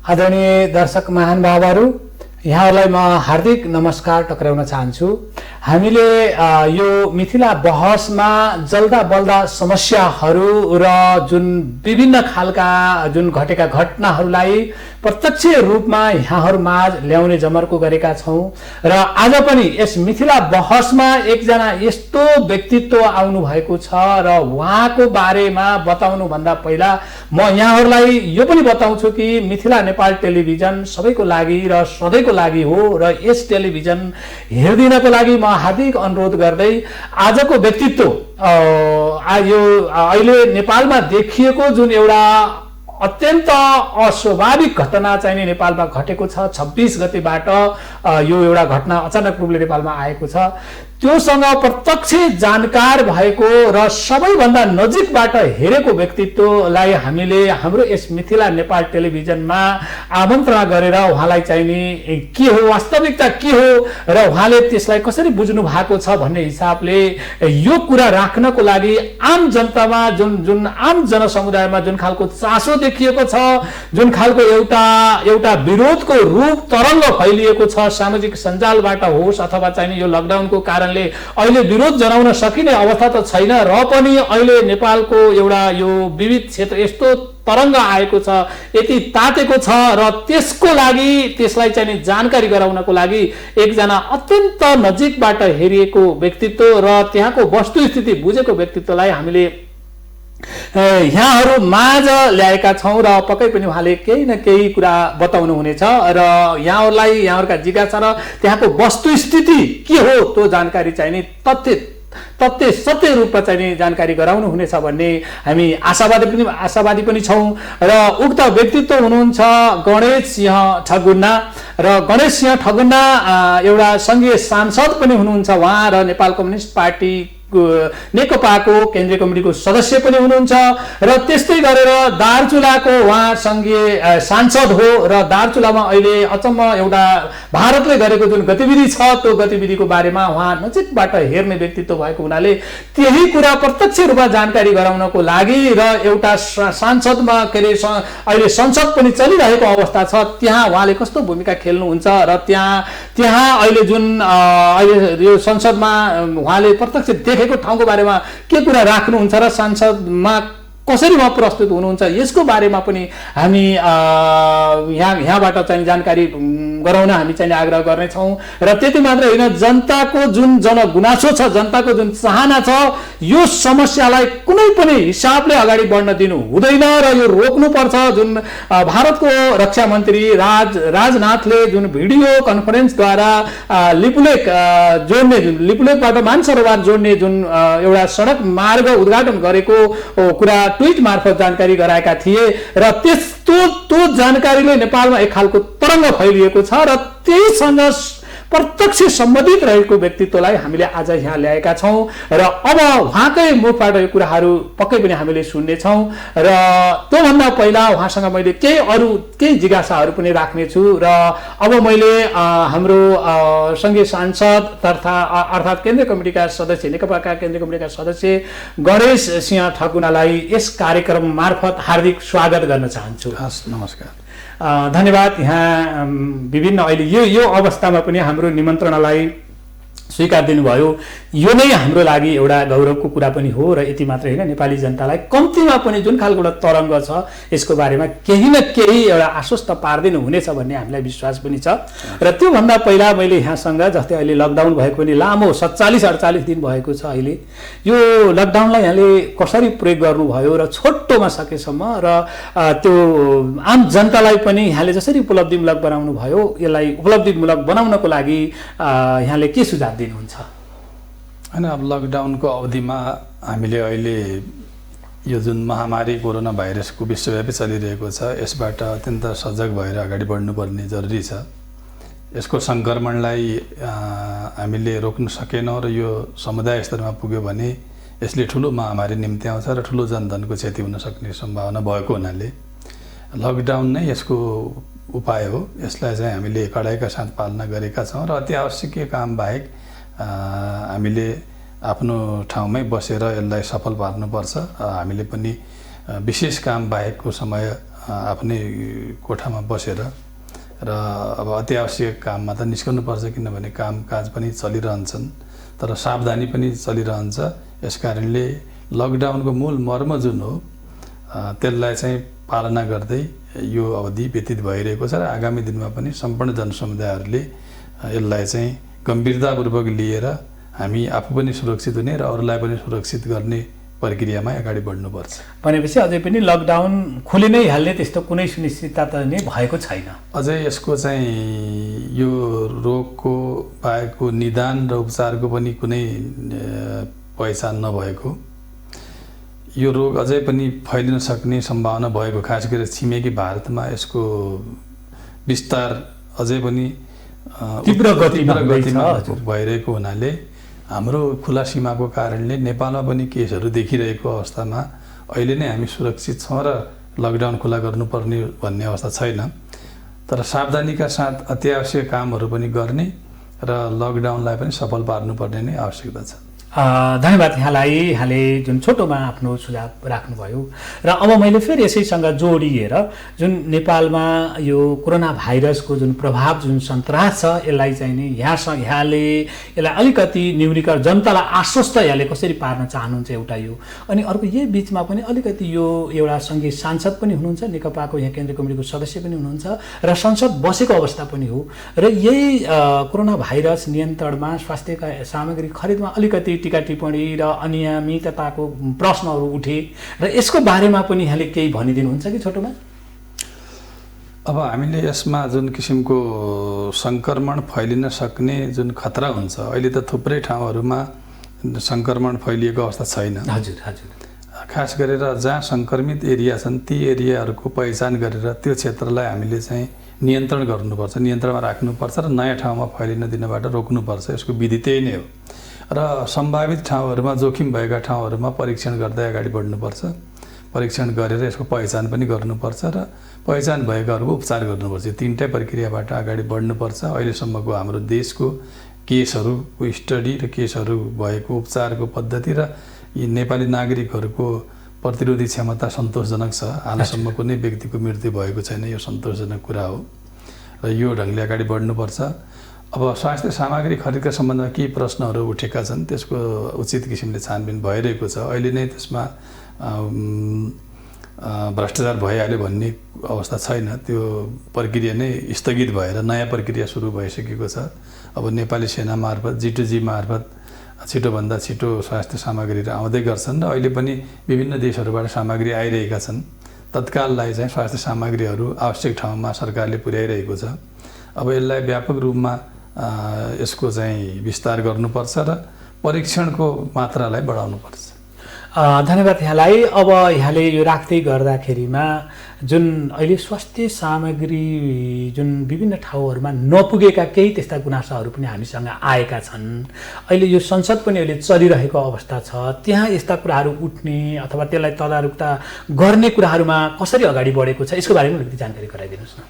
आदरणीय दर्शक महानुभावहरू, यहाँहरूलाई म हार्दिक नमस्कार टक्राउन चाहन्छु। हामीले यो मिथिला बहसमा जल्दा बल्दा समस्याहरू र जुन विभिन्न खालका जुन घटेका घटनाहरूलाई प्रत्यक्ष रूपमा यहाँहरूमाझ ल्याउने जमर्को गरेका छौं र आज पनि यस मिथिला बहसमा एकजना यस्तो व्यक्तित्व आउनु भएको छ र उहाँको बारेमा बताउनु भन्दा पहिला म यहाँहरूलाई यो पनि बताउँछु कि मिथिला नेपाल टेलिभिजन सबैको लागि र सधैँको लागि हो र यस टेलिभिजन हेर्दिनको लागि म हार्दिक अनुरोध गर्दै आजको व्यक्तित्व यो अहिले नेपालमा देखिएको जुन एउटा अत्यन्त अस्वाभाविक घटना चाहिँ नेपालमा घटेको छ। 26 गतेबाट यो एउटा घटना अचानक रूपले नेपालमा आएको छ। त्योसँग प्रत्यक्ष जानकार भएको र सबैभन्दा नजिकबाट हेरेको व्यक्तित्वलाई हामीले हाम्रो यस मिथिला नेपाल टेलिभिजनमा आमन्त्रणा गरेर उहाँलाई चाहिँ नि के हो वास्तविकता के हो र उहाँले त्यसलाई कसरी बुझ्नु भएको छ भन्ने हिसाबले यो कुरा राख्नको लागि आम जनतामा जुन आम जनसमुदायमा जुन खालको चासो देखिएको छ, जुन खालको एउटा विरोधको रूप तरङ्ग फैलिएको छ सामाजिक सञ्जालबाट होस् अथवा चाहिँ यो लकडाउनको कारण अहिले विरोध जनाउन सकिने अवस्था त छैन र पनि अहिले नेपालको एउटा यो विविध क्षेत्र यस्तो तरङ्ग आएको छ, यति तातेको छ र त्यसको लागि त्यसलाई चाहिँ जानकारी गराउनको लागि एकजना अत्यन्त नजिकबाट हेरिएको व्यक्तित्व र त्यहाँको वस्तुस्थिति बुझेको व्यक्तित्वलाई हामीले यहाँहरू माझ ल्याएका छौं र पक्कै पनि उहाँले केही न केही कुरा बताउनु हुनेछ र यहाँहरूलाई यहाँहरूका जिज्ञासा र त्यहाँको वस्तुस्थिति के हो त्यो जानकारी चाहिने तथ्य सत्य रूपमा चाहिँ जानकारी गराउनु हुनेछ भन्ने हामी आशावादी पनि छौं र उक्त व्यक्तित्व हुनुहुन्छ गणेश सिंह ठगुन्ना र गणेश सिंह ठगुन्ना एउटा संघीय सांसद पनि हुनुहुन्छ उहाँ र नेपाल कम्युनिस्ट पार्टी नेकपाको केन्द्रीय कमिटीको सदस्य पनि हुनुहुन्छ र त्यस्तै गरेर दार्चुलाको उहाँ संघीय सांसद हो र दार्चुलामा अहिले अचम्म एउटा भारतले गरेको जुन गतिविधि छ त्यो गतिविधिको बारेमा उहाँ नजिकबाट हेर्ने व्यक्तित्व भएको हुनाले त्यही कुरा प्रत्यक्ष रूपमा जानकारी गराउनको लागि र एउटा सांसदमा के अरे अहिले संसद पनि चलिरहेको अवस्था छ त्यहाँ उहाँले कस्तो भूमिका खेल्नुहुन्छ र त्यहाँ अहिले जुन अहिले यो संसदमा उहाँले प्रत्यक्ष देखेको ठाउँको बारेमा के कुरा राख्नुहुन्छ र संसदमा कसरी उहाँ प्रस्तुत हुनुहुन्छ यसको बारेमा पनि हामी यहाँबाट चाहिँ जानकारी गराउन हामी चाहिँ आग्रह गर्नेछौँ र त्यति मात्र होइन जनताको जुन जनगुनासो छ, जनताको जुन चाहना छ यो समस्यालाई कुनै पनि हिसाबले अगाडि बढ्न दिनु हुँदैन र यो रोक्नुपर्छ। जुन भारतको रक्षा मन्त्री राजनाथले जुन भिडियो कन्फरेन्सद्वारा लिपुलेकबाट मानसरोवर जोड्ने जुन एउटा सडक मार्ग उद्घाटन गरेको कुरा ट्विट मार्फत जानकारी गराएका थिए र त्यो जानकारीले नेपालमा एक खालको तरङ्ग फैलिएको छ र त्यहीसँग प्रत्यक्ष सम्बन्धित रहेको व्यक्तित्वलाई हामीले आज यहाँ ल्याएका छौं र अब उहाँकै मुखबाट यो कुराहरू पक्कै पनि हामीले सुन्नेछौँ र त्योभन्दा पहिला उहाँसँग मैले केही जिज्ञासाहरू पनि राख्नेछु र अब मैले हाम्रो संघीय सांसद अर्थात् केन्द्रीय कमिटीका सदस्य नेकपाका केन्द्रीय कमिटीका सदस्य गणेश सिंह ठगुन्नालाई यस कार्यक्रम मार्फत हार्दिक स्वागत गर्न चाहन्छु। हस्, नमस्कार, धन्यवाद। यहाँ विभिन्न अहिले यो अवस्थामा पनि हाम्रो निमन्त्रणालाई स्वीकार दिनुभयो, यो नै हाम्रो लागि एउटा गौरवको कुरा पनि हो र यति मात्र होइन नेपाली जनतालाई कम्तीमा पनि जुन खालको एउटा तरङ्ग छ यसको बारेमा केही न केही एउटा आश्वस्त पारिदिनु हुनेछ भन्ने हामीलाई विश्वास पनि छ र त्योभन्दा पहिला मैले यहाँसँग जस्तै अहिले लकडाउन भएको पनि लामो 47-48 दिन भएको छ। अहिले यो लकडाउनलाई यहाँले कसरी प्रयोग गर्नुभयो र छोटोमा सकेसम्म र त्यो आम जनतालाई पनि यहाँले जसरी उपलब्धिमूलक बनाउनु भयो यसलाई उपलब्धिमूलक बनाउनको लागि यहाँले के सुझाव दिनुहुन्छ? हैन, अब लकडाउनको अवधिमा हामीले अहिले यो जुन महामारी कोरोना भाइरसको विश्वव्यापी चलिरहेको छ यसबाट अत्यन्त सजग भएर अगाडि बढ्नुपर्ने जरुरी छ। यसको सङ्क्रमणलाई हामीले रोक्न सकेनौँ र यो समुदाय स्तरमा पुग्यो भने यसले ठुलो महामारी निम्त्याउँछ र ठुलो जनधनको क्षति हुन सक्ने सम्भावना भएको हुनाले लकडाउन नै यसको उपाय हो। यसलाई चाहिँ हामीले कडाइका साथ पालना गरेका छौँ र अति आवश्यक काम बाहेक हामीले आफ्नो ठाउँमै बसेर यसलाई सफल पार्नुपर्छ। हामीले पनि विशेष काम बाहेकको समय आफ्नै कोठामा बसेर र अब अत्यावश्यक काममा त निस्कनुपर्छ, किनभने कामकाज पनि चलिरहन्छन्, तर सावधानी पनि चलिरहन्छ। यस कारणले लकडाउनको मूल मर्म जुन हो त्यसलाई चाहिँ पालना गर्दै यो अवधि व्यतीत भइरहेको छ र आगामी दिनमा पनि सम्पूर्ण जनसमुदायहरूले यसलाई चाहिँ गम्भीरतापूर्वक लिएर हामी आफू पनि सुरक्षित हुने र अरूलाई पनि सुरक्षित गर्ने प्रक्रियामा अगाडि बढ्नुपर्छ। भनेपछि अझै पनि लकडाउन खोलि नै हाल्ने त्यस्तो कुनै सुनिश्चितता त नै भएको छैन। अझै यसको चाहिँ यो रोगको पाएको निदान र उपचारको पनि कुनै पहिचान नभएको, यो रोग अझै पनि फैलिन सक्ने सम्भावना भएको, खास गरेर छिमेकी भारतमा यसको विस्तार अझै पनि तीव्र गतिमा भइरहेको हुनाले हाम्रो खुला सीमाको कारणले नेपालमा पनि केसहरू देखिरहेको अवस्थामा अहिले नै हामी सुरक्षित छौँ र लकडाउन खुला गर्नुपर्ने भन्ने अवस्था छैन। तर सावधानीका साथ अत्यावश्यक कामहरू पनि गर्ने र लकडाउनलाई पनि सफल पार्नुपर्ने नै आवश्यकता छ। धन्यवाद यहाँलाई। यहाँले जुन छोटोमा आफ्नो सुझाव राख्नुभयो र अब मैले फेरि यसैसँग जोडिएर जुन नेपालमा यो कोरोना भाइरसको जुन प्रभाव, जुन सन्तास छ, यसलाई चाहिँ नि यहाँले यसलाई अलिकति न्यूनीकरण, जनतालाई आश्वस्त यहाँले कसरी पार्न चाहनुहुन्छ एउटा यो, अनि अर्को यही बिचमा पनि अलिकति यो एउटा सङ्घीय सांसद पनि हुनुहुन्छ, नेकपाको यहाँ केन्द्रीय कमिटीको सदस्य पनि हुनुहुन्छ र संसद बसेको अवस्था पनि हो र यही कोरोना भाइरस नियन्त्रणमा स्वास्थ्यका सामग्री खरिदमा अलिकति टीका टिप्पणी र अनियमितताको प्रश्नहरू उठे र यसको बारेमा पनि यहाँले केही भनिदिनुहुन्छ कि छोटोमा? अब हामीले यसमा जुन किसिमको सङ्क्रमण फैलिन सक्ने जुन खतरा हुन्छ, अहिले त थुप्रै ठाउँहरूमा सङ्क्रमण फैलिएको अवस्था छैन। हजुर हजुर। खास गरेर जहाँ सङ्क्रमित एरिया छन् ती एरियाहरूको पहिचान गरेर त्यो क्षेत्रलाई हामीले चाहिँ नियन्त्रण गर्नुपर्छ, नियन्त्रणमा राख्नुपर्छ र नयाँ ठाउँमा फैलिन दिनबाट रोक्नुपर्छ। यसको विधि त्यही नै हो र सम्भावित ठाउँहरूमा, जोखिम भएका ठाउँहरूमा परीक्षण गर्दै अगाडि बढ्नुपर्छ। परीक्षण गरेर यसको पहिचान पनि गर्नुपर्छ र पहिचान भएकाहरूको उपचार गर्नुपर्छ। यो तीनटै प्रक्रियाबाट अगाडि बढ्नुपर्छ। अहिलेसम्मको हाम्रो देशको केसहरूको स्टडी र केसहरू भएको उपचारको पद्धति र यी नेपाली नागरिकहरूको प्रतिरोधी क्षमता सन्तोषजनक छ। हालसम्म कुनै व्यक्तिको मृत्यु भएको छैन, यो सन्तोषजनक कुरा हो र यो ढङ्गले अगाडि बढ्नुपर्छ। अब स्वास्थ्य सामग्री खरिदका सम्बन्धमा केही प्रश्नहरू उठेका छन्, त्यसको उचित किसिमले छानबिन भइरहेको छ। अहिले नै त्यसमा भ्रष्टाचार भइहाल्यो भन्ने अवस्था छैन, त्यो प्रक्रिया नै स्थगित भएर नयाँ प्रक्रिया सुरु भइसकेको छ। अब नेपाली सेना मार्फत, G2G मार्फत छिटोभन्दा छिटो स्वास्थ्य सामग्रीहरू आउँदै गर्छन् र अहिले पनि विभिन्न देशहरूबाट सामग्री आइरहेका छन्। तत्काललाई चाहिँ स्वास्थ्य सामग्रीहरू आवश्यक ठाउँमा सरकारले पुर्याइरहेको छ। अब यसलाई व्यापक रूपमा यसको चाहिँ विस्तार गर्नुपर्छ र परीक्षणको मात्रालाई बढाउनुपर्छ। धन्यवाद यहाँलाई। अब यहाँले यो राख्दै गर्दाखेरिमा जुन अहिले स्वास्थ्य सामग्री जुन विभिन्न ठाउँहरूमा नपुगेका केही त्यस्ता गुनासाहरू पनि हामीसँग आएका छन्, अहिले यो संसद पनि अहिले चलिरहेको अवस्था छ, त्यहाँ यस्ता कुराहरू उठ्ने अथवा त्यसलाई तदारुकता गर्ने कुराहरूमा कसरी अगाडि बढेको छ, यसको बारेमा अलिकति जानकारी गराइदिनुहोस् न।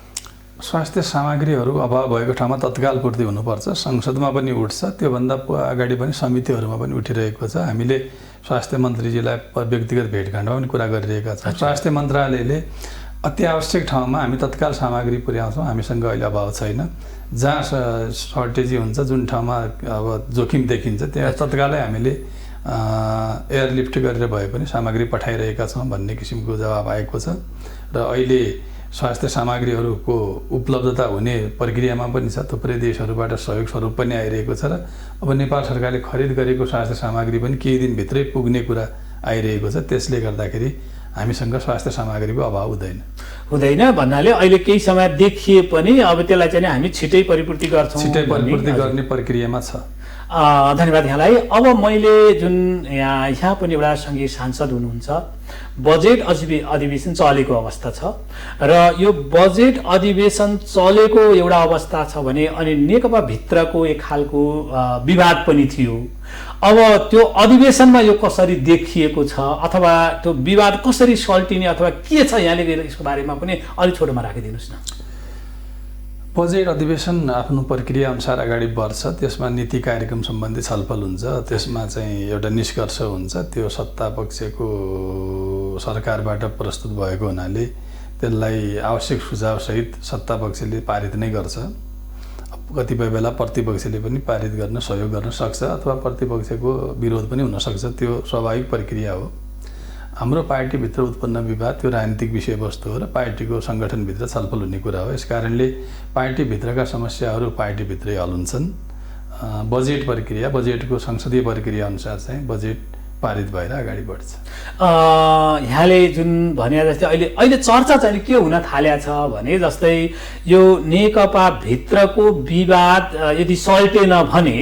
स्वास्थ्य सामग्रीहरू अभाव भएको ठाउँमा तत्काल पूर्ति हुनुपर्छ। संसदमा पनि उठ्छ, त्योभन्दा अगाडि पनि समितिहरूमा पनि उठिरहेको छ। हामीले स्वास्थ्य मन्त्रीजीलाई व्यक्तिगत भेटघाटमा पनि कुरा गरिरहेका छौँ। स्वास्थ्य मन्त्रालयले अत्यावश्यक ठाउँमा हामी तत्काल सामग्री पुर्याउँछौँ, हामीसँग अहिले अभाव छैन। जहाँ सर्टेजी हुन्छ, जुन ठाउँमा अब जोखिम देखिन्छ, त्यहाँ तत्कालै हामीले एयरलिफ्ट गरेर भए पनि सामग्री पठाइरहेका छौँ भन्ने किसिमको जवाब आएको छ र अहिले स्वास्थ्य सामग्रीहरूको उपलब्धता हुने प्रक्रियामा पनि छ। थुप्रै देशहरूबाट सहयोग स्वरूप पनि आइरहेको छ र अब नेपाल सरकारले खरिद गरेको स्वास्थ्य सामग्री पनि केही दिनभित्रै पुग्ने कुरा आइरहेको छ। त्यसले गर्दाखेरि हामीसँग स्वास्थ्य सामग्रीको अभाव हुँदैन भन्नाले अहिले केही समय देखिए पनि अब त्यसलाई चाहिँ हामी छिटै परिपूर्ति गर्छौँ, छिटै परिपूर्ति गर्ने प्रक्रियामा छ। धन्यवाद यहाँलाई। अब मैले जुन यहाँ पनि एउटा सङ्घीय सांसद हुनुहुन्छ, बजेट अधिवेशन चलेको अवस्था छ र यो बजेट अधिवेशन चलेको एउटा अवस्था छ भने अनि नेकपा भित्रको एक खालको विवाद पनि थियो। अब त्यो अधिवेशनमा यो कसरी देखिएको छ अथवा त्यो विवाद कसरी सल्टिने अथवा के छ, यहाँले यसको बारेमा पनि अलिक छोटोमा राखिदिनुहोस् न। बजेट अधिवेशन आफ्नो प्रक्रिया अनुसार अगाडि बढ्छ। त्यसमा नीति कार्यक्रम सम्बन्धी छलफल हुन्छ, त्यसमा चाहिँ एउटा निष्कर्ष हुन्छ। त्यो सत्ता पक्षको सरकारबाट प्रस्तुत भएको हुनाले त्यसलाई आवश्यक सुझावसहित सत्तापक्षले पारित नै गर्छ। कतिपय बेला प्रतिपक्षले पनि पारित गर्न सहयोग गर्न सक्छ अथवा प्रतिपक्षको विरोध पनि हुनसक्छ, त्यो स्वाभाविक प्रक्रिया हो। हाम्रो पार्टीभित्र उत्पन्न विवाद त्यो राजनीतिक विषयवस्तु हो र पार्टीको सङ्गठनभित्र छलफल हुने कुरा हो। यस कारणले पार्टीभित्रका समस्याहरू पार्टीभित्रै हल हुन्छन्। बजेट प्रक्रिया, बजेटको संसदीय प्रक्रिया अनुसार चाहिँ बजेट पारित भएर अगाडि बढ्छ। यहाँले जुन भने जस्तै अहिले चर्चा चाहिँ के हुन थालेको छ भने जस्तै यो नेकपा भित्रको विवाद यदि सल्टेन भने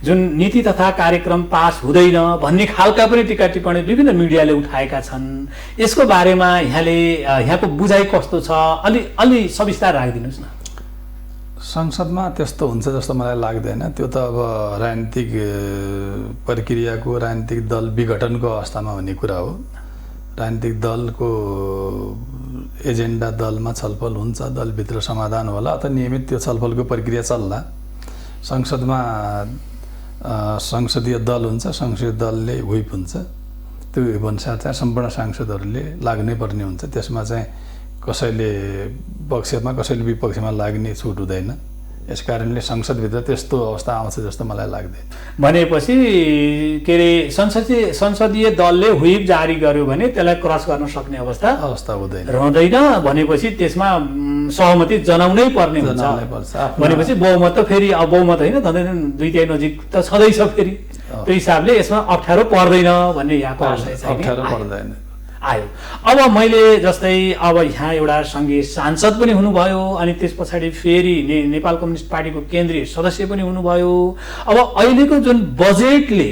जुन नीति तथा कार्यक्रम पास हुँदैन भन्ने खालका पनि टीका टिप्पणी विभिन्न मिडियाले उठाएका छन्। यसको बारेमा यहाँको बुझाइ कस्तो छ, अलि सविस्तार राखिदिनुहोस् न। संसदमा त्यस्तो हुन्छ जस्तो मलाई लाग्दैन। त्यो त अब राजनीतिक प्रक्रियाको, राजनीतिक दल विघटनको अवस्थामा हुने कुरा हो। राजनीतिक दलको एजेन्डा दलमा छलफल हुन्छ, दलभित्र समाधान होला अथवा नियमित त्यो छलफलको प्रक्रिया चल्ला। संसदमा संसदीय दल हुन्छ, संसदीय दलले व्हिप हुन्छ, त्यो व्हिप अनुसार चाहिँ सम्पूर्ण सांसदहरूले लाग्नै पर्ने हुन्छ। त्यसमा चाहिँ कसैले पक्षमा कसैले विपक्षमा लाग्ने छुट हुँदैन। यस कारणले संसदभित्र त्यस्तो अवस्था आउँछ जस्तो मलाई लाग्दैन। भनेपछि के अरे संसदीय दलले व्हिप जारी गर्यो भने त्यसलाई क्रस गर्न सक्ने अवस्था हुँदैन भनेपछि त्यसमा सहमति जनाउनै पर्ने हुन्छ। भनेपछि बहुमत त फेरि बहुमत होइन, दुई तिहाई नजिक त छँदैछ। फेरि त्यो हिसाबले यसमा अप्ठ्यारो पर्दैन भन्ने यहाँको आशय छ। अप्ठ्यारो पर्दैन आयो। अब मैले जस्तै अब यहाँ एउटा सङ्घीय सांसद पनि हुनुभयो, अनि त्यस पछाडि फेरि नेपाल कम्युनिस्ट पार्टीको केन्द्रीय सदस्य पनि हुनुभयो। अब अहिलेको जुन बजेटले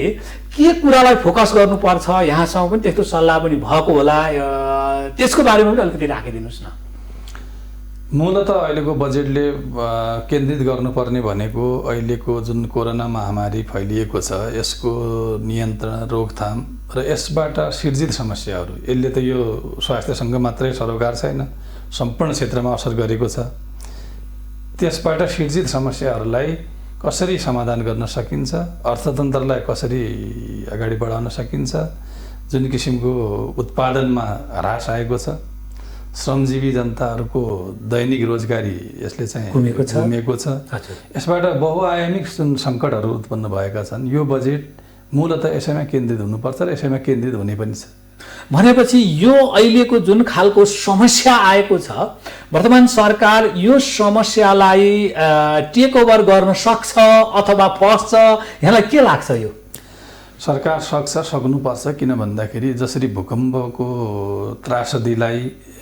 के कुरालाई फोकस गर्नुपर्छ, यहाँसँग पनि त्यस्तो सल्लाह पनि भएको होला, त्यसको बारेमा पनि अलिकति राखिदिनुहोस् न। मूलतः अहिलेको बजेटले केन्द्रित गर्नुपर्ने भनेको अहिलेको जुन कोरोना महामारी फैलिएको छ यसको नियन्त्रण, रोकथाम र यसबाट सिर्जित समस्याहरू। यसले त यो स्वास्थ्यसँग मात्रै सरोकार छैन, सम्पूर्ण क्षेत्रमा असर गरेको छ। त्यसबाट सिर्जित समस्याहरूलाई कसरी समाधान गर्न सकिन्छ, अर्थतन्त्रलाई कसरी अगाडि बढाउन सकिन्छ, जुन किसिमको उत्पादनमा ह्रास आएको छ, श्रमजीवी जनताहरूको दैनिक रोजगारी यसले चाहिँ गुमेको छ। यसबाट बहुआयामिक जुन सङ्कटहरू उत्पन्न भएका छन्, यो बजेट मूलतः यसैमा केन्द्रित हुनुपर्छ र यसैमा केन्द्रित हुने पनि छ। भनेपछि यो अहिलेको जुन खालको समस्या आएको छ, वर्तमान सरकार यो समस्यालाई टेक ओभर गर्न सक्छ अथवा फस्छ, यहाँलाई के लाग्छ? यो सरकार सक्नुपर्छ। किन भन्दाखेरि जसरी भूकम्पको त्रासदीलाई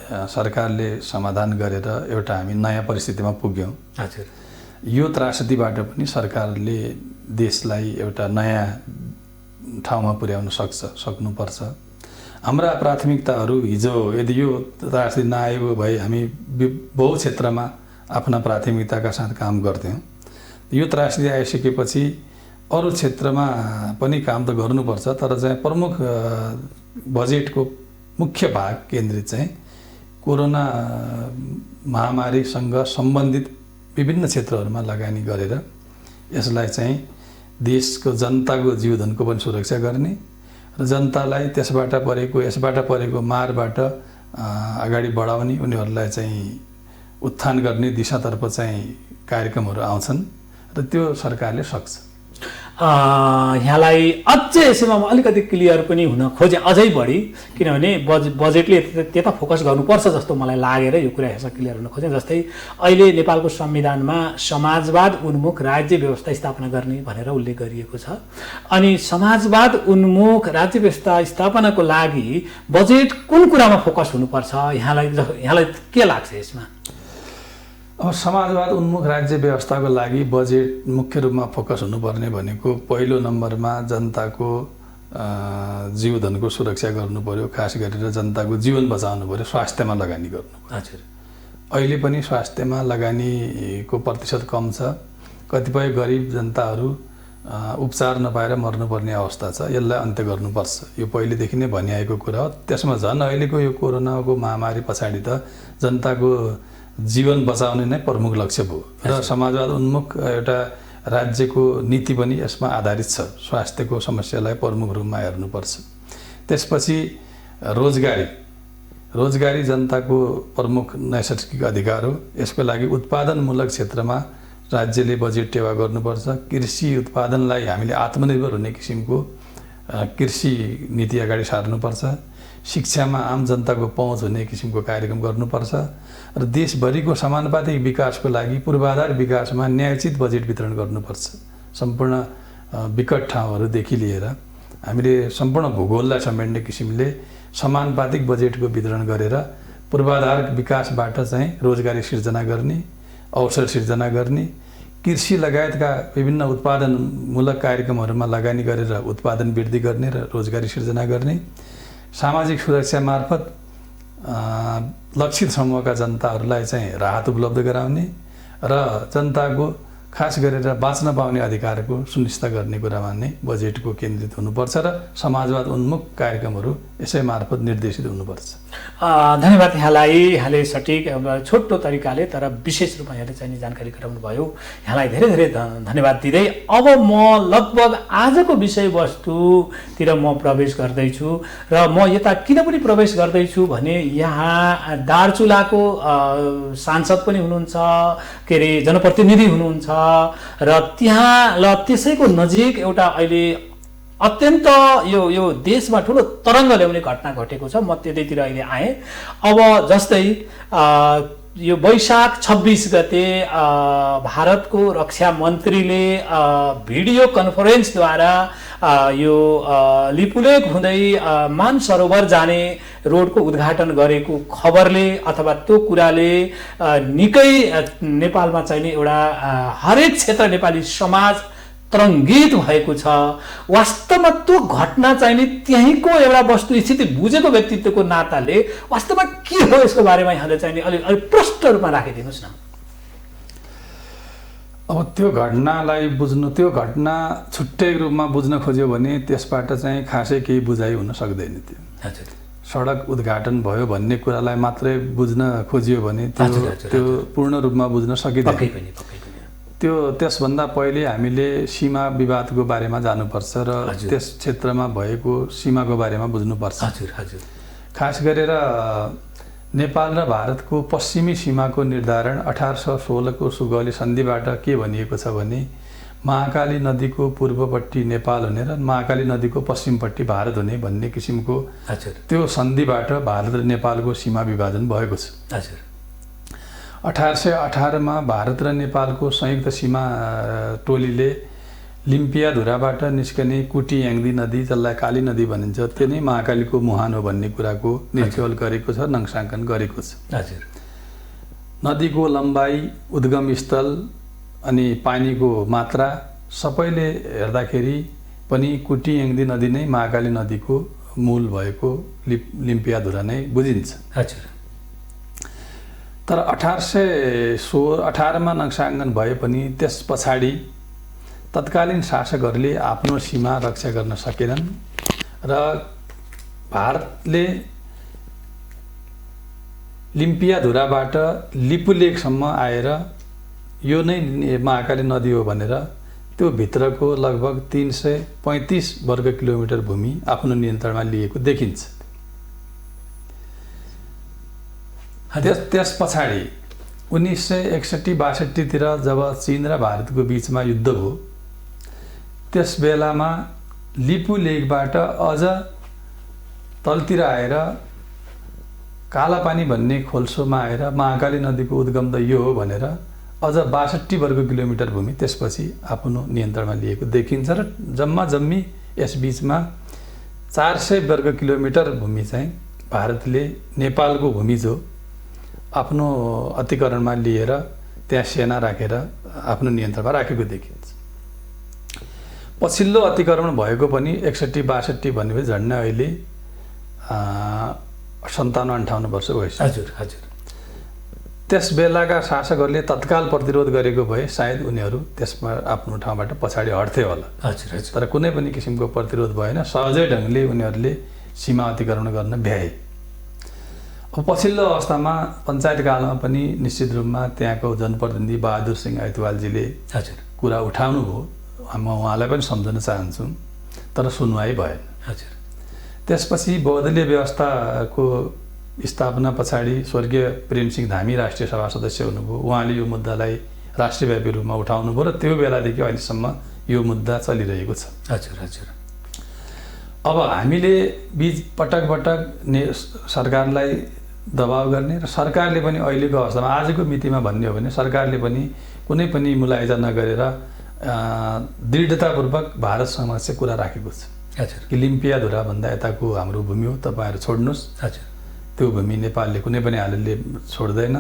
सरकारले समाधान गरेर एउटा हामी नयाँ परिस्थितिमा पुग्यौँ। हजुर, यो त्रासदीबाट पनि सरकारले देशलाई एउटा नयाँ ठाउँमा पुर्याउन सक्नुपर्छ। हाम्रा प्राथमिकताहरू हिजो यदि यो त्रासदी नआएको भए हामी बहु क्षेत्रमा आफ्ना प्राथमिकताका साथ काम गर्थ्यौँ। यो त्रासदी आइसकेपछि अरू क्षेत्रमा पनि काम त गर्नुपर्छ, तर चाहिँ प्रमुख बजेटको मुख्य भाग केन्द्रित चाहिँ कोरोना महामारीसँग सम्बन्धित विभिन्न क्षेत्रहरूमा लगानी गरेर यसलाई चाहिँ देशको जनताको जीवधनको पनि सुरक्षा गर्ने र जनतालाई यसबाट परेको मारबाट अगाडि बढाउने, उनीहरूलाई चाहिँ उत्थान गर्ने दिशातर्फ चाहिँ कार्यक्रमहरू आउँछन् र त्यो सरकारले सक्छ। यहाँलाई अझै यसैमा अलिकति क्लियर पनि हुन खोजे, अझै बढी, किनभने बजेटले त्यता फोकस गर्नुपर्छ जस्तो मलाई लागेर यो कुरा यसमा क्लियर हुन खोजेँ। जस्तै अहिले नेपालको संविधानमा समाजवाद उन्मुख राज्य व्यवस्था स्थापना गर्ने भनेर उल्लेख गरिएको छ, अनि समाजवाद उन्मुख राज्य व्यवस्था स्थापनाको लागि बजेट कुन कुरामा फोकस हुनुपर्छ, यहाँलाई के लाग्छ यसमा? अब समाजवाद उन्मुख राज्य व्यवस्थाको लागि बजेट मुख्य रूपमा फोकस हुनुपर्ने भनेको पहिलो नम्बरमा जनताको जीवधनको सुरक्षा गर्नु पर्यो, खास गरेर जनताको जीवन बचाउनु पर्यो, स्वास्थ्यमा लगानी गर्नु पर्यो। हजुर, अहिले पनि स्वास्थ्यमा लगानीको प्रतिशत कम छ। कतिपय गरिब जनताहरू उपचार नपाएर मर्नुपर्ने अवस्था छ। यसलाई अन्त्य गर्नुपर्छ, यो पहिलेदेखि नै भनिआएको कुरा हो। त्यसमा झन् अहिलेको यो कोरोनाको महामारी पछाडि त जनताको जीवन बचाउने नै प्रमुख लक्ष्य भयो र समाजवाद उन्मुख एउटा राज्यको नीति पनि यसमा आधारित छ। स्वास्थ्यको समस्यालाई प्रमुख रूपमा हेर्नुपर्छ। त्यसपछि रोजगारी, रोजगारी जनताको प्रमुख नैसर्गिक अधिकार हो। यसको लागि उत्पादनमूलक क्षेत्रमा राज्यले बजेट टेवा गर्नुपर्छ। कृषि उत्पादनलाई हामीले आत्मनिर्भर हुने किसिमको कृषि नीति अगाडि सार्नुपर्छ। शिक्षामा आम जनताको पहुँच हुने किसिमको कार्यक्रम गर्नुपर्छ र देशभरिको समानुपातिक विकासको लागि पूर्वाधार विकासमा न्यायोचित बजेट वितरण गर्नुपर्छ। सम्पूर्ण विकट ठाउँहरूदेखि लिएर हामीले सम्पूर्ण भूगोललाई समेट्ने किसिमले समानुपातिक बजेटको वितरण गरेर पूर्वाधार विकासबाट चाहिँ रोजगारी सिर्जना गर्ने, अवसर सिर्जना गर्ने, कृषि लगायतका विभिन्न उत्पादनमूलक कार्यक्रमहरूमा लगानी गरेर उत्पादन वृद्धि गर्ने र रोजगारी सिर्जना गर्ने, सामाजिक सुरक्षा मार्फत लक्षित समूहका जनताहरूलाई चाहिँ राहत उपलब्ध गराउने र जनताको खास गरेर बाँच्न पाउने अधिकारको सुनिश्चित गर्ने कुरामा नै बजेटको केन्द्रित हुनुपर्छ र समाजवाद उन्मुख कार्यक्रमहरू यसै मार्फत निर्देशित हुनुपर्छ। धन्यवाद यहाँलाई। यहाँले सठिक छोटो तरिकाले तर विशेष रूपमा यहाँले चाहिँ जानकारी गराउनु भयो। यहाँलाई धेरै धेरै धन्यवाद दिँदै अब म लगभग आजको विषयवस्तुतिर म प्रवेश गर्दैछु र म यता किन पनि प्रवेश गर्दैछु भने यहाँ दार्चुलाको सांसद पनि हुनुहुन्छ, के अरे जनप्रतिनिधि हुनुहुन्छ र त्यहाँ त्यसैको नजिक एउटा अहिले अत्यन्त यो देशमा ठुलो तरङ्ग ल्याउने घटना घटेको छ। म त्यतैतिर अहिले आएँ। अब जस्तै यो वैशाख 26 गते भारतको रक्षा मन्त्रीले भिडियो कन्फरेन्सद्वारा यो लिपुलेक हुँदै मानसरोवर जाने रोडको उद्घाटन गरेको खबरले अथवा त्यो कुराले निकै नेपालमा चाहिँ एउटा हरेक क्षेत्र नेपाली समाज तरङ्गित भएको छ। वास्तवमा त्यो घटना चाहिँ नि त्यहीँको एउटा वस्तुस्थिति बुझेको व्यक्तित्वको नाताले वास्तवमा के हो यसको बारेमा यहाँले चाहिँ नि अलिक प्रष्ट रूपमा राखिदिनुहोस् न। अब त्यो घटनालाई बुझ्नु, त्यो घटना छुट्टै रूपमा बुझ्न खोज्यो भने त्यसबाट चाहिँ खासै केही बुझाइ हुन सक्दैन। त्यो हजुर सडक उद्घाटन भयो भन्ने कुरालाई मात्रै बुझ्न खोजियो भने त्यो पूर्ण रूपमा बुझ्न सकिँदैन। त्यसभन्दा पहिले हामीले सीमा विवादको बारेमा जानुपर्छ र त्यस क्षेत्रमा भएको सीमाको बारेमा बुझ्नुपर्छ। हजुर हजुर खास गरेर नेपाल र भारतको पश्चिमी सीमाको निर्धारण 1816 को सुगौली सन्धिबाट के भनिएको छ भने महाकाली नदीको पूर्वपट्टि नेपाल हुने र महाकाली नदीको पश्चिमपट्टि भारत हुने भन्ने किसिमको त्यो सन्धिबाट भारत र नेपालको सीमा विभाजन भएको छ। हजुर 1818 मा भारत र नेपालको संयुक्त सीमा टोलीले लिम्पियाधुराबाट निस्कने कुटी याङ्दी नदी, जसलाई काली नदी भनिन्छ, त्यो नै महाकालीको मुहान हो भन्ने कुराको निर्देशन गरेको छ, नक्साङ्कन गरेको छ। हजुर नदीको लम्बाइ, उद्गम स्थल अनि पानीको मात्रा सबैले हेर्दाखेरि पनि कुटी याङ्दी नदी नै महाकाली नदीको मूल भएको लिम्पियाधुरा नै बुझिन्छ। हजुर तर 1818 मा नक्साङ्कन भए पनि त्यस पछाडि तत्कालीन शासकहरूले आफ्नो सीमा रक्षा गर्न सकेनन् र भारतले लिम्पियाधुराबाट लिपुलेकसम्म आएर यो नै महाकाली नदी हो भनेर त्यो भित्रको लगभग 335 वर्ग किलोमिटर भूमि आफ्नो नियन्त्रणमा लिएको देखिन्छ। त्यस पछाडि 1961-62 तिर जब चीन र भारतको बीचमा युद्ध भयो, त्यस बेलामा लिपुलेकबाट अझ तलतिर आएर कालापानी भन्ने खोल्सोमा आएर महाकाली नदीको उद्गम त यो हो भनेर अझ 62 वर्ग किलोमिटर भूमि त्यसपछि आफ्नो नियन्त्रणमा लिएको देखिन्छ र जम्मी यस बीचमा 400 वर्ग किलोमिटर भूमि चाहिँ भारतले नेपालको भूमि जो आफ्नो अतिक्रमणमा लिएर त्यहाँ सेना राखेर आफ्नो नियन्त्रणमा राखेको देखिन्छ। पछिल्लो अतिक्रमण भएको पनि 61-62 भनेपछि झन्डै अहिले 57-58 वर्ष भइसक्यो। हजुर हजुर त्यस बेलाका शासकहरूले तत्काल प्रतिरोध गरेको भए सायद उनीहरू त्यसमा आफ्नो ठाउँबाट पछाडि हट्थे होला। हजुर हजुर तर कुनै पनि किसिमको प्रतिरोध भएन, सहजै ढङ्गले उनीहरूले सीमा अतिक्रमण गर्न भ्याए। अब पछिल्लो अवस्थामा पञ्चायत कालमा पनि निश्चित रूपमा त्यहाँको जनप्रतिनिधि बहादुर सिंह ऐतवालजीले हजुर कुरा उठाउनु भयो। म उहाँलाई पनि सम्झन चाहन्छु, तर सुनवाई भएन। हजुर त्यसपछि बहुदलीय व्यवस्थाको स्थापना पछाडि स्वर्गीय प्रेमसिंह धामी राष्ट्रिय सभा सदस्य हुनुभयो। उहाँले यो मुद्दालाई राष्ट्रव्यापी रूपमा उठाउनु भयो र त्यो बेलादेखि अहिलेसम्म यो मुद्दा चलिरहेको छ। हजुर हजुर। अब हामीले पटक सरकारलाई दबाव गर्ने र सरकारले पनि अहिलेको अवस्थामा आजको मितिमा भन्ने हो भने सरकारले पनि कुनै पनि मुलायजा नगरेर दृढतापूर्वक भारतसँग चाहिँ कुरा राखेको छ। हजुर। कि लिम्पियाधुरा भन्दा यताको हाम्रो भूमि हो, तपाईँहरू छोड्नुहोस्। हजुर। त्यो भूमि नेपालले कुनै पनि हालतले छोड्दैन।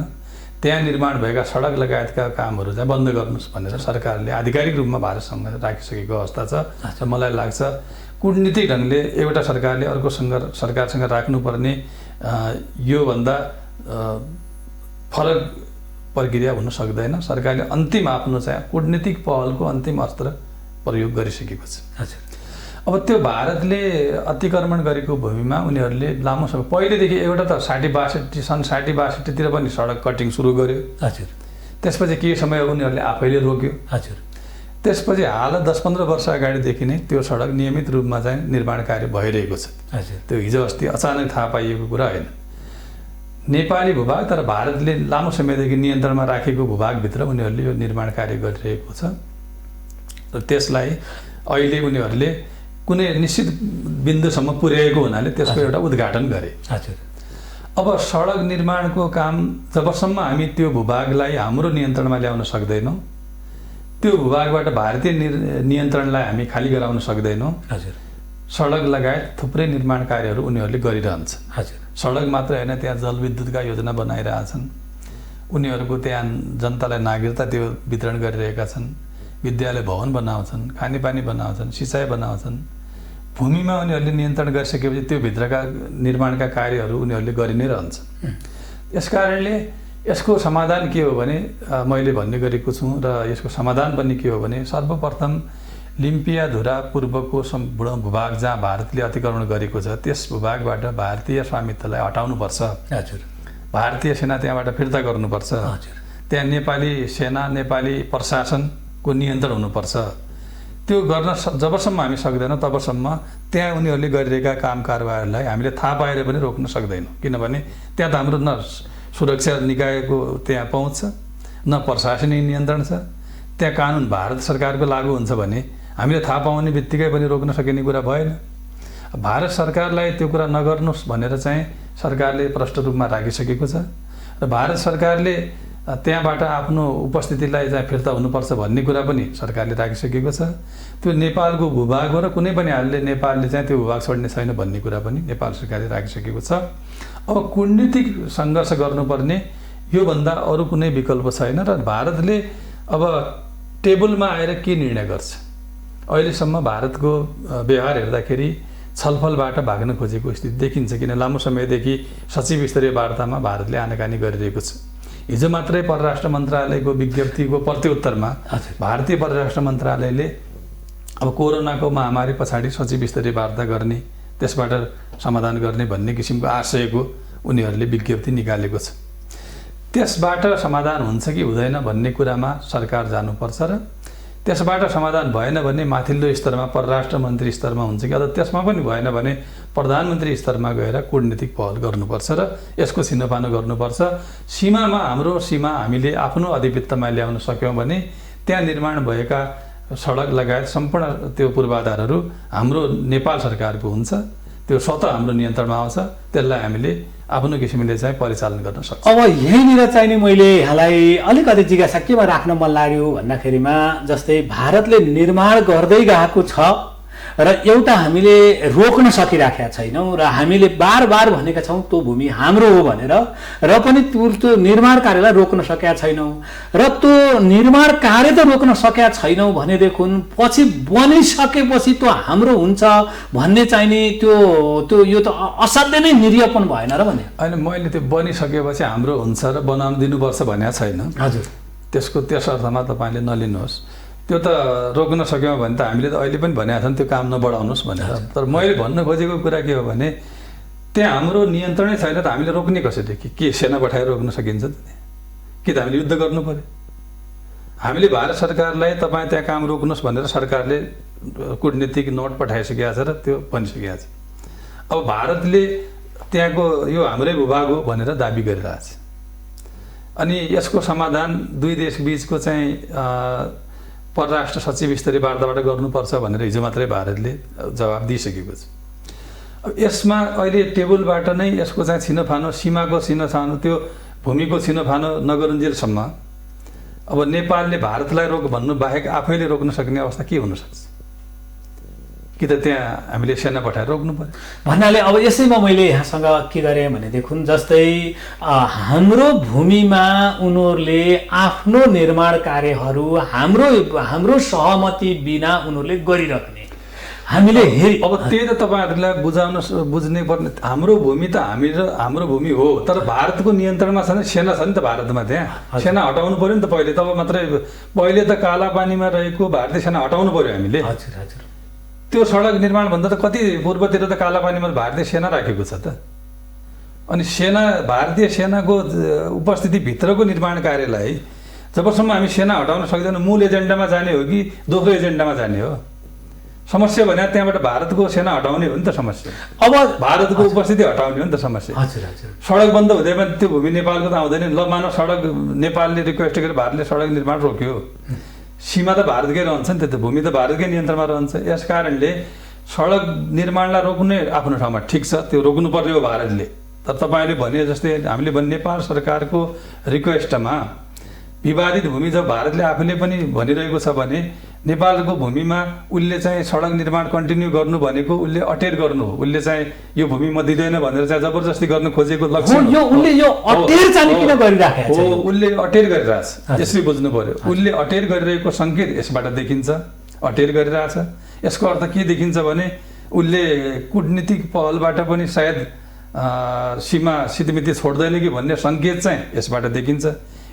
त्यहाँ निर्माण भएका सडक लगायतका कामहरू चाहिँ बन्द गर्नुहोस् भनेर सरकारले आधिकारिक रूपमा भारतसँग राखिसकेको अवस्था छ। र मलाई लाग्छ कूटनीतिक ढङ्गले एउटा सरकारले अर्को सरकारसँग राख्नुपर्ने योभन्दा फरक प्रक्रिया हुन सक्दैन। सरकारले अन्तिम आफ्नो चाहिँ कूटनीतिक पहलको अन्तिम अस्त्र प्रयोग गरिसकेको छ। हजुर। अब त्यो भारतले अतिक्रमण गरेको भूमिमा उनीहरूले लामो समय पहिलेदेखि एउटा त 60-62 सन् 60-62 पनि सडक कटिङ सुरु गर्यो। हजुर। त्यसपछि केही समय उनीहरूले आफैले रोक्यो। हजुर। त्यसपछि हाल 10-15 वर्ष अगाडिदेखि नै त्यो सडक नियमित रूपमा चाहिँ निर्माण कार्य भइरहेको छ। हजुर। त्यो हिजो अस्ति अचानक थाहा पाइएको कुरा होइन। नेपाली भूभाग तर भारतले लामो समयदेखि नियन्त्रणमा राखेको भूभागभित्र उनीहरूले यो निर्माण कार्य गरिरहेको छ। र त्यसलाई अहिले उनीहरूले कुनै निश्चित बिन्दुसम्म पुर्याएको हुनाले त्यसको एउटा उद्घाटन गरे। हजुर। अब सडक निर्माणको काम जबसम्म हामी त्यो भूभागलाई हाम्रो नियन्त्रणमा ल्याउन सक्दैनौँ, त्यो भूभागबाट भारतीय नियन्त्रणलाई हामी खाली गराउन सक्दैनौँ। हजुर। सडक लगायत थुप्रै निर्माण कार्यहरू उनीहरूले गरिरहन्छन्। हजुर। सडक मात्र होइन, त्यहाँ जलविद्युतका योजना बनाइरहेछन्। उनीहरूको त्यहाँ जनतालाई नागरिकता त्यो वितरण गरिरहेका छन्। विद्यालय भवन बनाउँछन्, खानेपानी बनाउँछन्, सिँचाइ बनाउँछन्। भूमिमा उनीहरूले नियन्त्रण गरिसकेपछि त्यो भित्रका निर्माणका कार्यहरू उनीहरूले गरि नै रहन्छन्। यसकारणले यसको समाधान के हो भने मैले भन्ने गरेको छु र यसको समाधान पनि के हो भने सर्वप्रथम लिम्पियाधुरा पूर्वको भूभाग जहाँ भारतले अतिक्रमण गरेको छ त्यस भूभागबाट भारतीय स्वामित्वलाई हटाउनुपर्छ। हजुर। भारतीय सेना त्यहाँबाट फिर्ता गर्नुपर्छ। हजुर। त्यहाँ नेपाली सेना नेपाली प्रशासनको नियन्त्रण हुनुपर्छ। त्यो गर्न जबसम्म हामी सक्दैनौँ तबसम्म त्यहाँ उनीहरूले गरिरहेका काम कारबारलाई हामीले थाहा पाएर पनि रोक्न सक्दैनौँ। किनभने त्यहाँ त हाम्रो न सुरक्षा निकायको त्यहाँ पहुँच छ, न प्रशासनिक नियन्त्रण छ। त्यहाँ कानुन भारत सरकारको लागू हुन्छ भने हामीले थाहा पाउने बित्तिकै पनि रोक्न सकिने कुरा भएन। भारत सरकारलाई त्यो कुरा नगर्नुहोस् भनेर चाहिँ सरकारले प्रष्ट रूपमा राखिसकेको छ र भारत सरकारले त्यहाँबाट आफ्नो उपस्थितिलाई चाहिँ फिर्ता हुनुपर्छ भन्ने कुरा पनि सरकारले राखिसकेको छ। त्यो नेपालको भूभाग हो र कुनै पनि हालले नेपालले चाहिँ त्यो भूभाग छोड्ने छैन भन्ने कुरा पनि नेपाल सरकारले राखिसकेको छ। अब कूटनीतिक सङ्घर्ष गर्नुपर्ने योभन्दा अरू कुनै विकल्प छैन र भारतले अब टेबलमा आएर के निर्णय गर्छ। अहिलेसम्म भारतको व्यवहार हेर्दाखेरि छलफलबाट भाग्न खोजेको स्थिति देखिन्छ, किन लामो समयदेखि सचिव स्तरीय वार्तामा भारतले आनाकानी गरिरहेको छ। हिजो मात्रै परराष्ट्र मन्त्रालयको विज्ञप्तिको प्रत्युत्तरमा भारतीय परराष्ट्र मन्त्रालयले अब कोरोनाको महामारी पछाडि सचिव स्तरीय वार्ता गर्ने, त्यसबाट समाधान गर्ने भन्ने किसिमको आशयको उनीहरूले विज्ञप्ति निकालेको छ। त्यसबाट समाधान हुन्छ कि हुँदैन भन्ने कुरामा सरकार जानुपर्छ र त्यसबाट समाधान भएन भने माथिल्लो स्तरमा परराष्ट्र मन्त्री स्तरमा हुन्छ कि अथवा त्यसमा पनि भएन भने प्रधानमन्त्री स्तरमा गएर कूटनीतिक पहल गर्नुपर्छ र यसको छिनोफानो गर्नुपर्छ। सीमामा हाम्रो सीमा हामीले आफ्नो आधिपत्यमा ल्याउन सक्यौँ भने त्यहाँ निर्माण भएका सडक लगायत सम्पूर्ण त्यो पूर्वाधारहरू हाम्रो नेपाल सरकारको हुन्छ। त्यो स्वतः हाम्रो नियन्त्रणमा आउँछ। त्यसलाई हामीले आफ्नो किसिमले चाहिँ परिचालन गर्न सक्छौँ। अब यहीँनिर चाहिँ नि मैले यहाँलाई अलिकति जिज्ञासा केमा राख्न मन लाग्यो भन्दाखेरिमा जस्तै भारतले निर्माण गर्दै गएको छ र एउटा हामीले रोक्न सकिराखेका छैनौँ र हामीले बार बार भनेका छौँ त्यो भूमि हाम्रो हो भनेर र पनि त्यो निर्माण कार्यलाई रोक्न सकेका छैनौँ र त्यो निर्माण कार्य त रोक्न सकेका छैनौँ भनेदेखि पछि बनिसकेपछि त्यो हाम्रो हुन्छ भन्ने चाहिँ नि त्यो यो त असाध्यै नै निरीहपन भएन र भने होइन। मैले त्यो बनिसकेपछि हाम्रो हुन्छ र बनाउन दिनुपर्छ भनेको छैन। हजुर। त्यसको त्यस अर्थमा तपाईँले नलिनुहोस्। त्यो त रोक्न सक्यौँ भने त हामीले त अहिले पनि भनेको छन् त्यो काम नबढाउनुहोस् भनेर। तर मैले भन्न खोजेको कुरा के हो भने त्यहाँ हाम्रो नियन्त्रणै छैन त हामीले रोक्ने कसरी? के सेना पठाएर रोक्न सकिन्छ त? कि त हामीले युद्ध गर्नु पर्यो? हामीले भारत सरकारलाई तपाईँ त्यहाँ काम रोक्नुहोस् भनेर सरकारले कूटनीतिक नोट पठाइसकेको छ र त्यो बनिसकेको छ। अब भारतले त्यहाँको यो हाम्रै भूभाग हो भनेर दाबी गरिरहेछ। अनि यसको समाधान दुई देश बीचको चाहिँ परराष्ट्र सचिव स्तरीय वार्ताबाट गर्नुपर्छ भनेर हिजो मात्रै भारतले जवाब दिइसकेको छ। अब यसमा अहिले टेबलबाट नै यसको चाहिँ छिनोफानो, सीमाको छिनोफानो, त्यो भूमिको छिनोफानो नगरुन्जेलसम्म अब नेपालले भारतलाई रोक भन्नु बाहेक आफैले रोक्न सक्ने अवस्था के हुनसक्छ? कि त त्यहाँ हामीले सेना पठाएर रोक्नु पर्यो। भन्नाले अब यसैमा मैले यहाँसँग के गरेँ भनेदेखि जस्तै हाम्रो भूमिमा उनीहरूले आफ्नो निर्माण कार्यहरू हाम्रो सहमति बिना उनीहरूले गरिराख्ने हामीले अब त्यही त तपाईँहरूलाई बुझ्नै पर्ने। हाम्रो भूमि त हाम्रो भूमि हो, तर भारतको नियन्त्रणमा छ नि, सेना छ नि त भारतमा। त्यहाँ सेना हटाउनु पर्यो नि त पहिले, तब मात्रै। पहिले त कालापानीमा रहेको भारतीय सेना हटाउनु पर्यो हामीले। हजुर हजुर। त्यो सडक निर्माणभन्दा त कति पूर्वतिर त कालापानीमा भारतीय सेना राखेको छ त। अनि भारतीय सेनाको उपस्थितिभित्रको निर्माण कार्यलाई जबसम्म हामी सेना हटाउन सक्दैनौँ, मूल एजेन्डामा जाने हो कि दोस्रो एजेन्डामा जाने हो? समस्या भने त्यहाँबाट भारतको सेना हटाउने हो नि त समस्या। अब भारतको उपस्थिति हटाउने हो नि त समस्या। हजुर हजुर। सडक बन्द हुँदैमा त्यो भूमि नेपालको त आउँदैन। ल मानव सडक नेपालले रिक्वेस्ट गरेर भारतले सडक निर्माण रोक्यो, सीमा त भारतकै रहन्छ नि त, भूमि त भारतकै नियन्त्रणमा रहन्छ। यस कारणले सडक निर्माणलाई रोक्ने आफ्नो ठाउँमा ठिक छ, त्यो रोक्नु पर्ने हो भारतले। तर तपाईँले भने जस्तै हामीले भने नेपाल सरकारको रिक्वेस्टमा विवादित भूमि जब भारतले आफूले पनि भनिरहेको छ भने नेपालको भूमिमा उसले चाहिँ सडक निर्माण कन्टिन्यू गर्नु भनेको उसले अटेर गर्नु हो। उसले चाहिँ यो भूमि म दिँदैन भनेर चाहिँ जबरजस्ती गर्नु खोजेको लक्ष्य हो। उसले किन गरिराखेको छ? उसले अटेर गरिरहेछ, यसरी बुझ्नु पर्यो। उसले अटेर गरिरहेको सङ्केत यसबाट देखिन्छ, अटेर गरिरहेछ। यसको अर्थ के देखिन्छ भने उसले कूटनीतिक पहलबाट पनि सायद सीमा सिधमिति छोड्दैन कि भन्ने सङ्केत चाहिँ यसबाट देखिन्छ।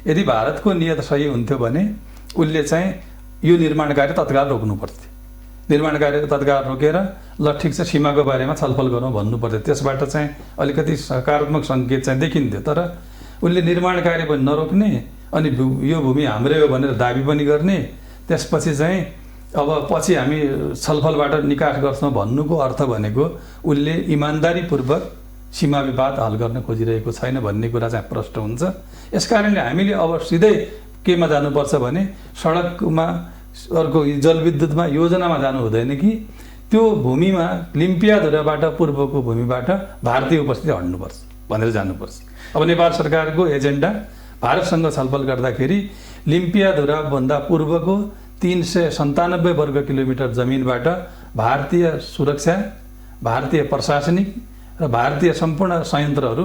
यदि भारतको नियत सही हुन्थ्यो भने उसले चाहिँ यो निर्माण कार्य तत्काल रोक्नु पर्थ्यो। निर्माण कार्य तत्काल रोकेर ल ठिक छ सीमाको बारेमा छलफल गरौँ भन्नु पर्थ्यो। त्यसबाट चाहिँ अलिकति सकारात्मक सङ्केत चाहिँ देखिन्थ्यो। तर उसले निर्माण कार्य पनि नरोक्ने अनि यो भूमि हाम्रै हो भनेर दाबी पनि गर्ने, त्यसपछि चाहिँ अब पछि हामी छलफलबाट निकास गर्छौँ भन्नुको अर्थ भनेको उसले इमान्दारीपूर्वक सीमा विवाद हल गर्न खोजिरहेको छैन भन्ने कुरा चाहिँ प्रष्ट हुन्छ। यसकारणले हामीले अब सिधै केमा जानुपर्छ भने सडकमा, अर्को जलविद्युतमा, योजनामा जानु हुँदैन कि त्यो भूमिमा लिम्पियाधुराबाट पूर्वको भूमिबाट भारतीय उपस्थिति हट्नुपर्छ भनेर जानुपर्छ। अब नेपाल सरकारको एजेन्डा भारतसँग छलफल गर्दाखेरि लिम्पियाधुराभन्दा पूर्वको 397 वर्ग किलोमिटर जमिनबाट भारतीय सुरक्षा, भारतीय प्रशासनिक र भारतीय सम्पूर्ण संयन्त्रहरू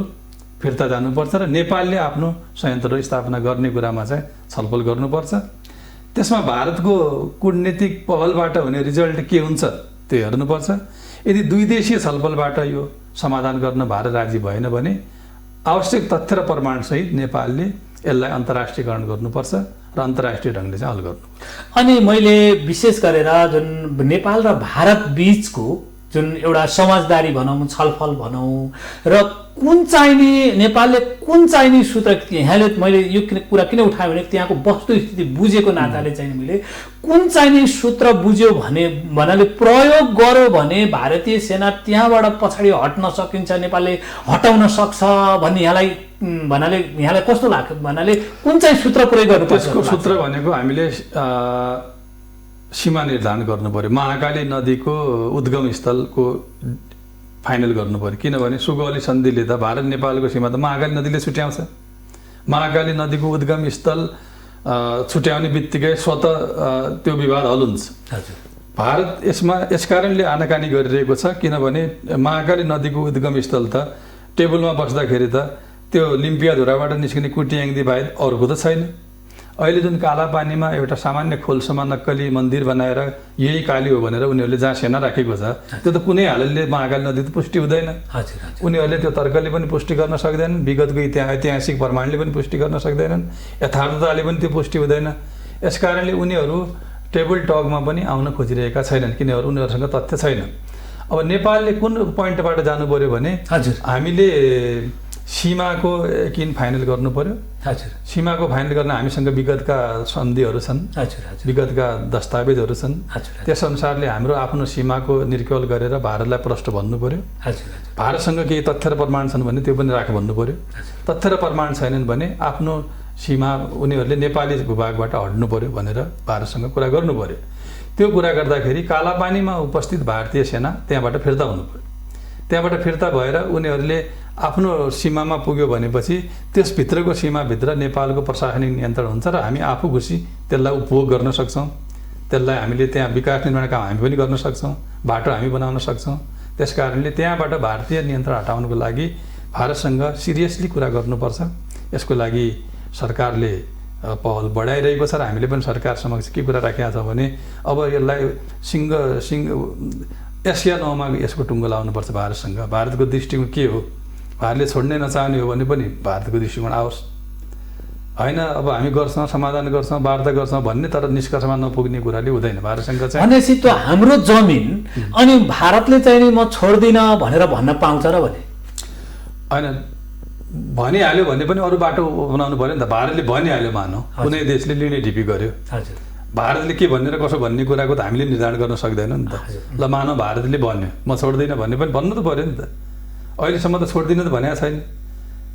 फिर्ता जानुपर्छ र नेपालले आफ्नो संयन्त्रहरू स्थापना गर्ने कुरामा चाहिँ छलफल गर्नुपर्छ। त्यसमा भारतको कूटनीतिक पहलबाट हुने रिजल्ट के हुन्छ त्यो हेर्नुपर्छ। यदि दुई देशीय छलफलबाट यो समाधान गर्न भारत राजी भएन भने आवश्यक तथ्य र प्रमाणसहित नेपालले यसलाई अन्तर्राष्ट्रियकरण गर्नुपर्छ र अन्तर्राष्ट्रिय ढङ्गले चाहिँ हल गर्नु। अनि मैले विशेष गरेर जुन नेपाल र भारत बीचको जुन एउटा समझदारी भनौँ, छलफल भनौँ, र कुन चाहिने नेपालले कुन चाहिने सूत्र, यहाँले मैले यो कुरा किन उठाएँ भने त्यहाँको वस्तुस्थिति बुझेको नाताले चाहिँ मैले कुन चाहिने सूत्र बुझ्यो भन्नाले प्रयोग गर्यो भने भारतीय सेना त्यहाँबाट पछाडि हट्न सकिन्छ, नेपालले हटाउन सक्छ भन्ने यहाँलाई कस्तो लाग्छ? भन्नाले कुन चाहिँ सूत्र प्रयोग गर्नु? त्यसको सूत्र भनेको हामीले सीमा निर्धारण गर्नु पर्यो। महाकाली नदीको उद्गम स्थलको फाइनल गर्नु पर्यो। किनभने सुगौली सन्धिले त भारत नेपालको सीमा त महाकाली नदीले छुट्याउँछ। महाकाली नदीको उद्गम स्थल छुट्याउने बित्तिकै स्वतः त्यो विवाद हल हुन्छ। भारत यस कारणले आनाकानी गरिरहेको छ किनभने महाकाली नदीको उद्गम स्थल त टेबलमा बस्दाखेरि त त्यो लिम्पियाधुराबाट निस्किने कुटियाङ्दी बाहेक अरूको त छैन। अहिले जुन कालापानीमा एउटा सामान्य खोल्सोमा नक्कली मन्दिर बनाएर यही काली हो भनेर उनीहरूले जहाँ सेना राखेको छ त्यो त कुनै हालतले महाकाली नदी त पुष्टि हुँदैन। उनीहरूले त्यो तर्कले पनि पुष्टि गर्न सक्दैनन्, विगतको ऐतिहासिक प्रमाणले पनि पुष्टि गर्न सक्दैनन्, यथार्थताले पनि त्यो पुष्टि हुँदैन। यसकारणले उनीहरू टेबल टकमा पनि आउन खोजिरहेका छैनन् किनभने उनीहरूसँग तथ्य छैन। अब नेपालले कुन पोइन्टबाट जानु पर्यो भने हामीले सीमाको किन फाइनल गर्नु पर्यो। हजुर सीमाको फाइनल गर्न हामीसँग विगतका सन्धिहरू छन्, हजुर हजुर विगतका दस्तावेजहरू छन्। हजुर त्यस अनुसारले हाम्रो आफ्नो सीमाको निर्केल गरेर भारतलाई प्रष्ट भन्नु पर्यो। हजुर हजुर भारतसँग केही तथ्य र प्रमाण छन् भने त्यो पनि राख भन्नु पर्यो। तथ्य र प्रमाण छैनन् भने आफ्नो सीमा उनीहरूले नेपाली भूभागबाट हट्नु पर्यो भनेर भारतसँग कुरा गर्नु पर्यो। त्यो कुरा गर्दाखेरि कालापानीमा उपस्थित भारतीय सेना त्यहाँबाट फिर्ता हुनु पर्यो। त्यहाँबाट फिर्ता भएर उनीहरूले आफ्नो सीमामा पुग्यो भनेपछि त्यसभित्रको सीमाभित्र नेपालको प्रशासनिक नियन्त्रण हुन्छ र हामी आफू घुसी त्यसलाई उपभोग गर्न सक्छौँ। त्यसलाई हामीले त्यहाँ विकास निर्माण काम हामी पनि गर्न सक्छौँ, बाटो हामी बनाउन सक्छौँ। त्यस कारणले त्यहाँबाट भारतीय नियन्त्रण हटाउनको लागि भारतसँग सिरियसली कुरा गर्नुपर्छ। यसको लागि सरकारले पहल बढाइरहेको छ र हामीले पनि सरकार समक्ष के कुरा राखेका छौँ भने अब यसलाई एसिया नौमा यसको टुङ्गो लाउनुपर्छ भारतसँग। भारतको दृष्टिकोण के हो, भारतले छोड्नै नचाहने हो भने पनि भारतको दृष्टिकोण आओस्, होइन अब हामी गर्छौँ, समाधान गर्छौँ, वार्ता गर्छौँ भन्ने तर निष्कर्षमा नपुग्ने कुराले हुँदैन। भारतसँग चाहिँ भनेपछि त्यो हाम्रो जमिन अनि भारतले चाहिँ नि म छोड्दिनँ भनेर भन्न पाउँछ र भने होइन, भनिहाल्यो भने पनि अरू बाटो बनाउनु पऱ्यो नि त। भारतले भनिहाल्यो मानौँ, कुनै देशले लिने ढिपी गर्यो, हजुर भारतले के भन्ने र कसो भन्ने कुराको त हामीले निर्धारण गर्न सक्दैनौँ नि त। ल मानव भारतले भन्यो म छोड्दिनँ भन्ने पनि भन्नु त पऱ्यो नि त। अहिलेसम्म त छोड्दिनँ त भनेको छैन।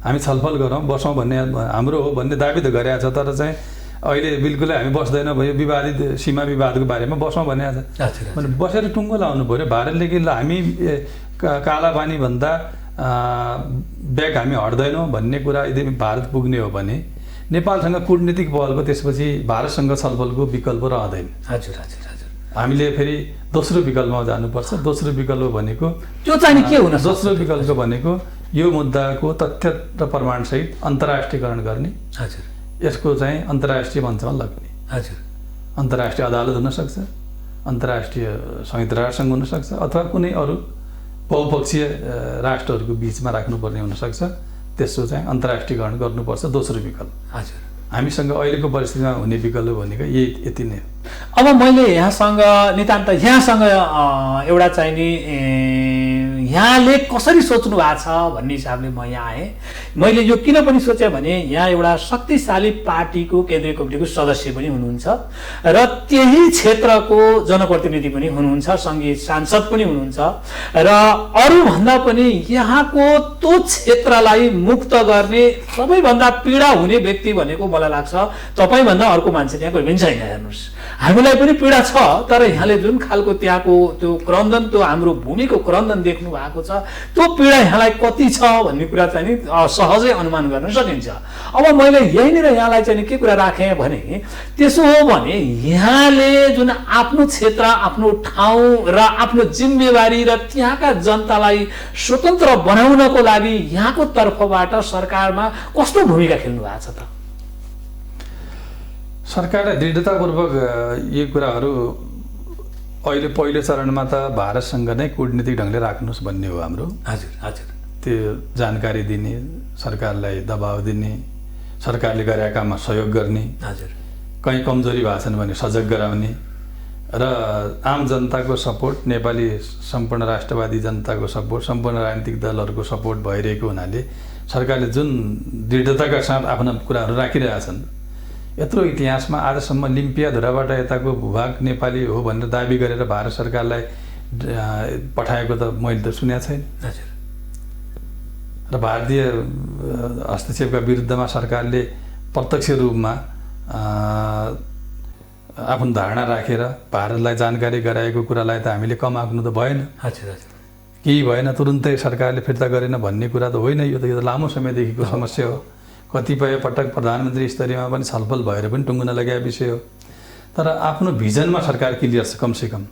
हामी छलफल गरौँ, बसौँ भन्ने हाम्रो हो भन्ने दाबी त गरेको छ, तर चाहिँ अहिले बिल्कुलै हामी बस्दैन भयो, विवादित सीमा विवादको बारेमा बसौँ भनेको छ भने बसेर टुङ्गो लाउनु पऱ्यो। भारतले कि ल हामी कालापानीभन्दा ब्याग हामी हट्दैनौँ भन्ने कुरा यदि भारत पुग्ने हो भने नेपालसँग कूटनीतिक पहलको त्यसपछि भारतसँग छलफलको विकल्प रहँदैन। हजुर हजुर हजुर हामीले फेरि दोस्रो विकल्पमा जानुपर्छ। दोस्रो विकल्प भनेको त्यो चाहिँ के हुन सक्छ? दोस्रो विकल्प भनेको यो मुद्दाको तथ्य र प्रमाणसहित अन्तर्राष्ट्रियकरण गर्ने, हजुर यसको चाहिँ अन्तर्राष्ट्रिय मञ्चमा लग्ने। हजुर अन्तर्राष्ट्रिय अदालत हुनसक्छ, अन्तर्राष्ट्रिय संयुक्त राष्ट्रसङ्घ हुनसक्छ, अथवा कुनै अरू बहुपक्षीय राष्ट्रहरूको बिचमा राख्नुपर्ने हुनसक्छ। त्यसो चाहिँ अन्तर्राष्ट्रियकरण गर्नुपर्छ दोस्रो विकल्प। हजुर हामीसँग अहिलेको परिस्थितिमा हुने विकल्प भनेको यति नै हो। अब मैले यहाँसँग नितान्त यहाँसँग एउटा चाहिँ नि यहाँले कसरी सोच्नु भएको छ भन्ने हिसाबले म यहाँ आएँ। मैले यो किन पनि सोचेँ भने यहाँ एउटा शक्तिशाली पार्टीको केन्द्रीय कमिटीको सदस्य पनि हुनुहुन्छ र त्यही क्षेत्रको जनप्रतिनिधि पनि हुनुहुन्छ, सङ्घीय सांसद पनि हुनुहुन्छ र अरूभन्दा पनि यहाँको त्यो क्षेत्रलाई मुक्त गर्ने सबैभन्दा पीडा हुने व्यक्ति भनेको मलाई लाग्छ तपाईँभन्दा अर्को मान्छे त्यहाँ कोही पनि छैन। हेर्नुहोस्, हामीलाई पनि पीडा छ, तर यहाँले जुन खालको त्यहाँको त्यो क्रन्दन, त्यो हाम्रो भूमिको क्रन्दन देख्नु भएको छ, त्यो पीडा यहाँलाई कति छ भन्ने कुरा चाहिँ नि सहजै अनुमान गर्न सकिन्छ। अब मैले यहीँनिर यहाँलाई चाहिँ के कुरा राखेँ भने त्यसो हो भने यहाँले जुन आफ्नो क्षेत्र, आफ्नो ठाउँ र आफ्नो जिम्मेवारी र त्यहाँका जनतालाई स्वतन्त्र बनाउनको लागि यहाँको तर्फबाट सरकारमा कस्तो भूमिका खेल्नु भएको छ त? सरकारले दृढतापूर्वक यी कुराहरू अहिले पहिलो चरणमा त भारतसँग नै कूटनीतिक ढङ्गले राख्नुहोस् भन्ने हो हाम्रो। हजुर हजुर त्यो जानकारी दिने, सरकारलाई दबाब दिने, सरकारले गरेका काममा सहयोग गर्ने, हजुर कहीँ कमजोरी भएको छन् भने सजग गराउने र आम जनताको सपोर्ट, नेपाली सम्पूर्ण राष्ट्रवादी जनताको सपोर्ट, सम्पूर्ण राजनीतिक दलहरूको सपोर्ट भइरहेको हुनाले सरकारले जुन दृढताका साथ आफ्ना कुराहरू राखिरहेछन्। यत्रो इतिहासमा आजसम्म लिम्पियाधुराबाट यताको भूभाग नेपाली हो भनेर दाबी गरेर भारत सरकारलाई पठाएको त मैले त सुनेको छैन। हजुर र भारतीय हस्तक्षेपका विरुद्धमा सरकारले प्रत्यक्ष रूपमा आफ्नो धारणा राखेर भारतलाई जानकारी गराएको कुरालाई त हामीले कम आँक्नु त भएन। हजुर हजुर केही भएन, तुरुन्तै सरकारले फिर्ता गरेन भन्ने कुरा त होइन। यो त लामो समयदेखिको समस्या हो। कतिपय पटक प्रधानमन्त्री स्तरीयमा पनि छलफल भएर पनि टुङ्गन लगाएको विषय हो। तर आफ्नो भिजनमा सरकार क्लियर छ। कमसेकम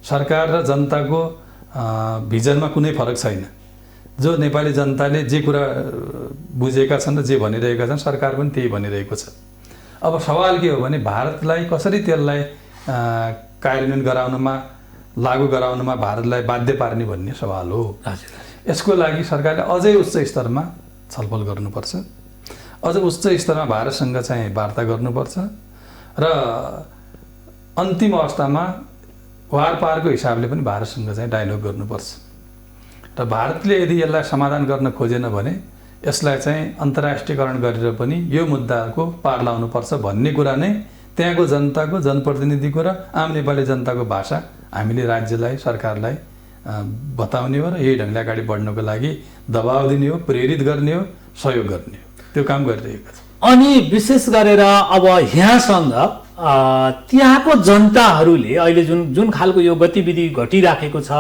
सरकार र जनताको भिजनमा कुनै फरक छैन। जो नेपाली जनताले जे कुरा बुझेका छन् र जे भनिरहेका छन्, सरकार पनि त्यही भनिरहेको छ। अब सवाल के हो भने भारतलाई कसरी त्यसलाई कार्यान्वयन गराउनमा, लागू गराउनमा भारतलाई बाध्य पार्ने भन्ने सवाल हो। यसको लागि सरकारले अझै उच्च स्तरमा छलफल गर्नुपर्छ, अझ उच्च स्तरमा भारतसँग चाहिँ वार्ता गर्नुपर्छ र अन्तिम अवस्थामा वारपारको हिसाबले पनि भारतसँग चाहिँ डायलग गर्नुपर्छ। र भारतले यदि यसलाई समाधान गर्न खोजेन भने यसलाई चाहिँ अन्तर्राष्ट्रियकरण गरेर पनि यो मुद्दाको पार लाउनुपर्छ भन्ने कुरा नै त्यहाँको जनताको, जनप्रतिनिधिको र आम नेपाली जनताको भाषा हामीले राज्यलाई, सरकारलाई बताउने हो र यही ढङ्गले अगाडि बढ्नको लागि दबाब दिने हो, प्रेरित गर्ने हो, सहयोग गर्ने हो। त्यो काम गरिरहेको छ। अनि विशेष गरेर अब यहाँसँग त्यहाँको जनताहरूले अहिले जुन खालको यो गतिविधि घटिराखेको छ,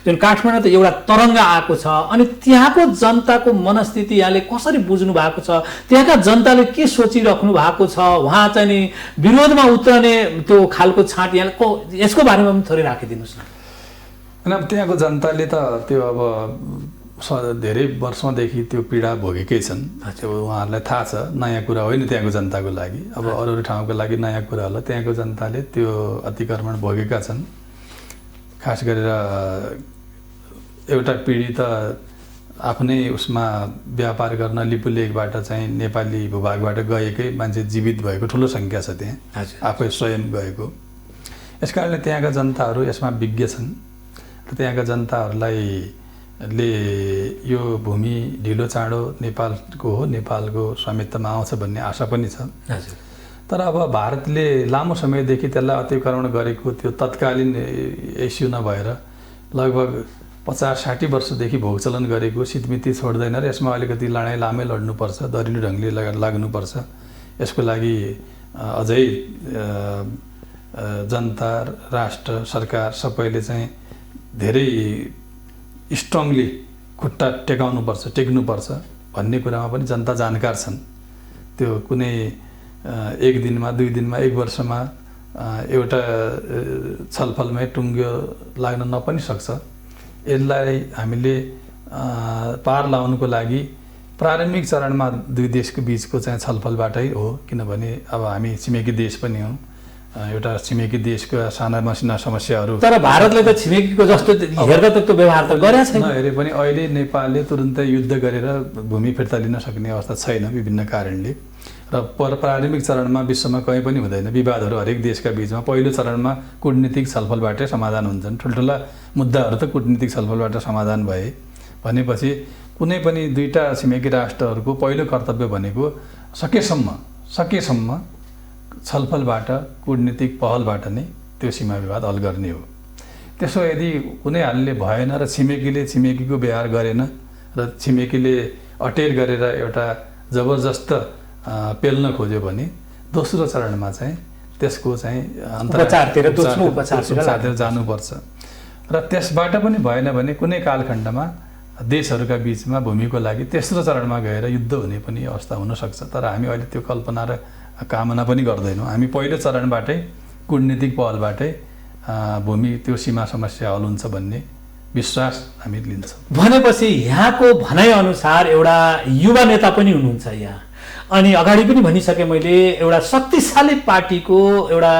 जुन काठमाडौँ त एउटा तरङ्ग आएको छ, अनि त्यहाँको जनताको मनस्थिति यहाँले कसरी बुझ्नु भएको छ? त्यहाँका जनताले के सोचिराख्नु भएको छ? उहाँ चाहिँ नि विरोधमा उत्रने त्यो खालको छाँट यहाँले यसको बारेमा पनि थोरै राखिदिनुहोस् न। अनि अब त्यहाँको जनताले त त्यो अब धेरै वर्षदेखि त्यो पीडा भोगेकै छन्। त्यो उहाँहरूलाई थाहा छ, नयाँ कुरा होइन त्यहाँको जनताको लागि। अब अरू ठाउँको लागि नयाँ कुरा होला, त्यहाँको जनताले त्यो अतिक्रमण भोगेका छन्। खास गरेर एउटा पिँढी त आफ्नै उसमा व्यापार गर्न लिपुलेखबाट चाहिँ नेपाली भूभागबाट गएकै मान्छे जीवित भएको ठुलो सङ्ख्या छ त्यहाँ, आफै स्वयं गएको। यस कारणले त्यहाँका जनताहरू यसमा विज्ञ छन् र त्यहाँका जनताहरूलाई यो भूमि ढिलो चाँडो नेपालको हो, नेपालको स्वामित्वमा आउँछ भन्ने आशा पनि छ। तर अब भारतले लामो समयदेखि त्यसलाई अतिक्रमण गरेको त्यो तत्कालीन इस्यु नभएर लगभग 50-60 वर्षदेखि भोगचलन गरेको सितमिति छोड्दैन र यसमा अलिकति लडाइँ लामै लड्नुपर्छ, दरिलो ढङ्गले लाग्नुपर्छ। यसको लागि अझै जनता, राष्ट्र, सरकार सबैले चाहिँ धेरै स्ट्रङली खुट्टा टेक्नुपर्छ भन्ने कुरामा पनि जनता जानकार छन्। त्यो कुनै एक दिनमा, 2 दिनमा, 1 वर्षमा एउटा छलफलमै टुङ्ग्यो लाग्न नपनि सक्छ। यसलाई हामीले पार लाउनुको लागि प्रारम्भिक चरणमा 2 देशको बिचको चाहिँ छलफलबाटै हो, किनभने अब हामी छिमेकी देश पनि हौँ। एउटा छिमेकी देशको साना मसिना समस्याहरू, तर भारतले त छिमेकीको जस्तो हेर्दा त त्यो व्यवहार त गरेको छैन। नहेरे पनि अहिले नेपालले तुरुन्तै युद्ध गरेर भूमि फिर्ता लिन सक्ने अवस्था छैन विभिन्न कारणले। र प्रारम्भिक चरणमा विश्वमा कहीँ पनि हुँदैन, विवादहरू हरेक देशका बिचमा पहिलो चरणमा कूटनीतिक छलफलबाटै समाधान हुन्छन्। ठुल्ठुला मुद्दाहरू त कूटनीतिक छलफलबाट समाधान भए भनेपछि कुनै पनि 2टा छिमेकी राष्ट्रहरूको पहिलो कर्तव्य भनेको सकेसम्म छलफलबाट, कूटनीतिक पहलबाट नै त्यो सीमा विवाद हल गर्ने हो। त्यसो यदि कुनै हालले भएन र छिमेकीको व्यवहार गरेन र छिमेकीले अटेर गरेर एउटा जबरजस्त पेल्न खोज्यो भने दोस्रो चरणमा चाहिँ त्यसको चाहिँ उपचारतिर जानुपर्छ। र त्यसबाट पनि भएन भने कुनै कालखण्डमा देशहरूका बिचमा भूमिको लागि तेस्रो चरणमा गएर युद्ध हुने पनि अवस्था हुनसक्छ। तर हामी अहिले त्यो कल्पना र कामना पनि गर्दैनौँ। हामी पहिलो चरणबाटै कूटनीतिक पहलबाटै भूमि त्यो सीमा समस्या हल हुन्छ भन्ने विश्वास हामी लिन्छौँ। भनेपछि यहाँको भनाइअनुसार एउटा युवा नेता पनि हुनुहुन्छ यहाँ, अनि अगाडि पनि भनिसकेँ मैले, एउटा शक्तिशाली पार्टीको एउटा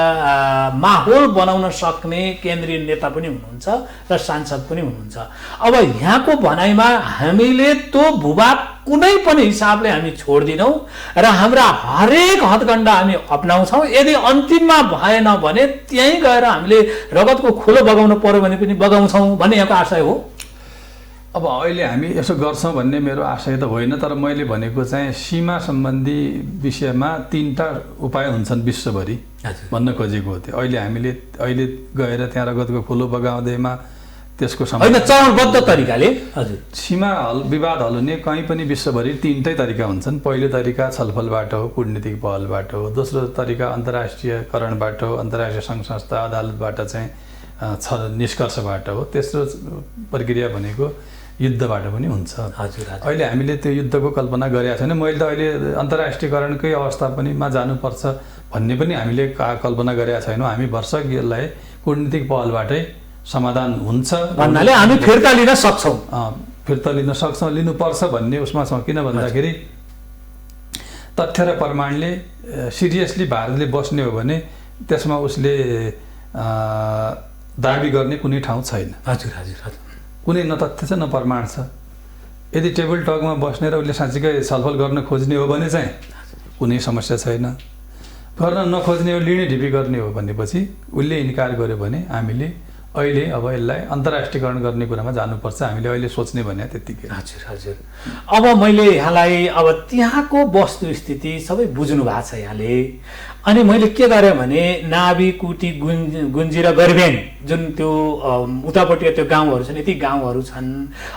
माहौल बनाउन सक्ने केन्द्रीय नेता पनि हुनुहुन्छ र सांसद पनि हुनुहुन्छ। अब यहाँको भनाइमा हामीले त्यो भूभाग कुनै पनि हिसाबले हामी छोड्दिनौँ र हाम्रा हरेक हदगण्डा हामी अपनाउँछौँ। यदि अन्तिममा भएन भने त्यहीँ गएर हामीले रगतको खोलो बगाउनु पर्यो भने पनि बगाउँछौँ भन्ने यहाँको आशय हो। अब अहिले हामी यसो गर्छौँ भन्ने मेरो आशय त होइन, तर मैले भनेको चाहिँ सीमा सम्बन्धी विषयमा 3टा उपाय हुन्छन् विश्वभरि भन्न खोजेको हो। त्यो अहिले गएर त्यहाँ रगतको खोलो बगाउँदैमा त्यसको चरणबद्ध तरिकाले सीमा विवाद हल हुने कहीँ पनि विश्वभरि 3टै तरिका हुन्छन्। पहिलो तरिका छलफलबाट हो, कूटनीतिक पहलबाट हो। दोस्रो तरिका अन्तर्राष्ट्रियकरणबाट हो, अन्तर्राष्ट्रिय सङ्घ संस्था अदालतबाट चाहिँ निष्कर्षबाट हो। तेस्रो प्रक्रिया भनेको युद्धबाट पनि हुन्छ। अहिले हामीले त्यो युद्धको कल्पना गरेका छैन। मैले त अहिले अन्तर्राष्ट्रियकरणकै अवस्था पनिमा जानुपर्छ भन्ने पनि हामीले कल्पना गरेका छैनौँ। हामी भरसक यसलाई कूटनीतिक पहलबाटै समाधान हुन्छ भन्नाले हामी फिर्ता लिन सक्छौँ, लिनुपर्छ भन्ने उसमा छौँ। किन भन्दाखेरि तथ्य र प्रमाणले सिरियसली भारतले बस्ने हो भने त्यसमा उसले दाबी गर्ने कुनै ठाउँ छैन। कुनै न तथ्य छ न प्रमाण छ। यदि टेबल टकमा बस्ने र उसले साँच्चीकै छलफल गर्न खोज्ने हो भने चाहिँ कुनै समस्या छैन। गर्न नखोज्ने हो, लिने ढिपी गर्ने हो भनेपछि उसले इन्कार गर्यो भने हामीले अहिले अब यसलाई अन्तर्राष्ट्रियकरण गर्ने कुरामा जानुपर्छ हामीले अहिले सोच्ने भने त्यतिकै। हजुर हजुर। अब मैले यहाँलाई अब त्यहाँको वस्तुस्थिति सबै बुझ्नु भएको छ यहाँले, अनि मैले के गरेँ भने नाभि, कुटी, गुन्जी र गरिबेन जुन त्यो उतापट्टि त्यो गाउँहरू छन्, यति गाउँहरू छन्।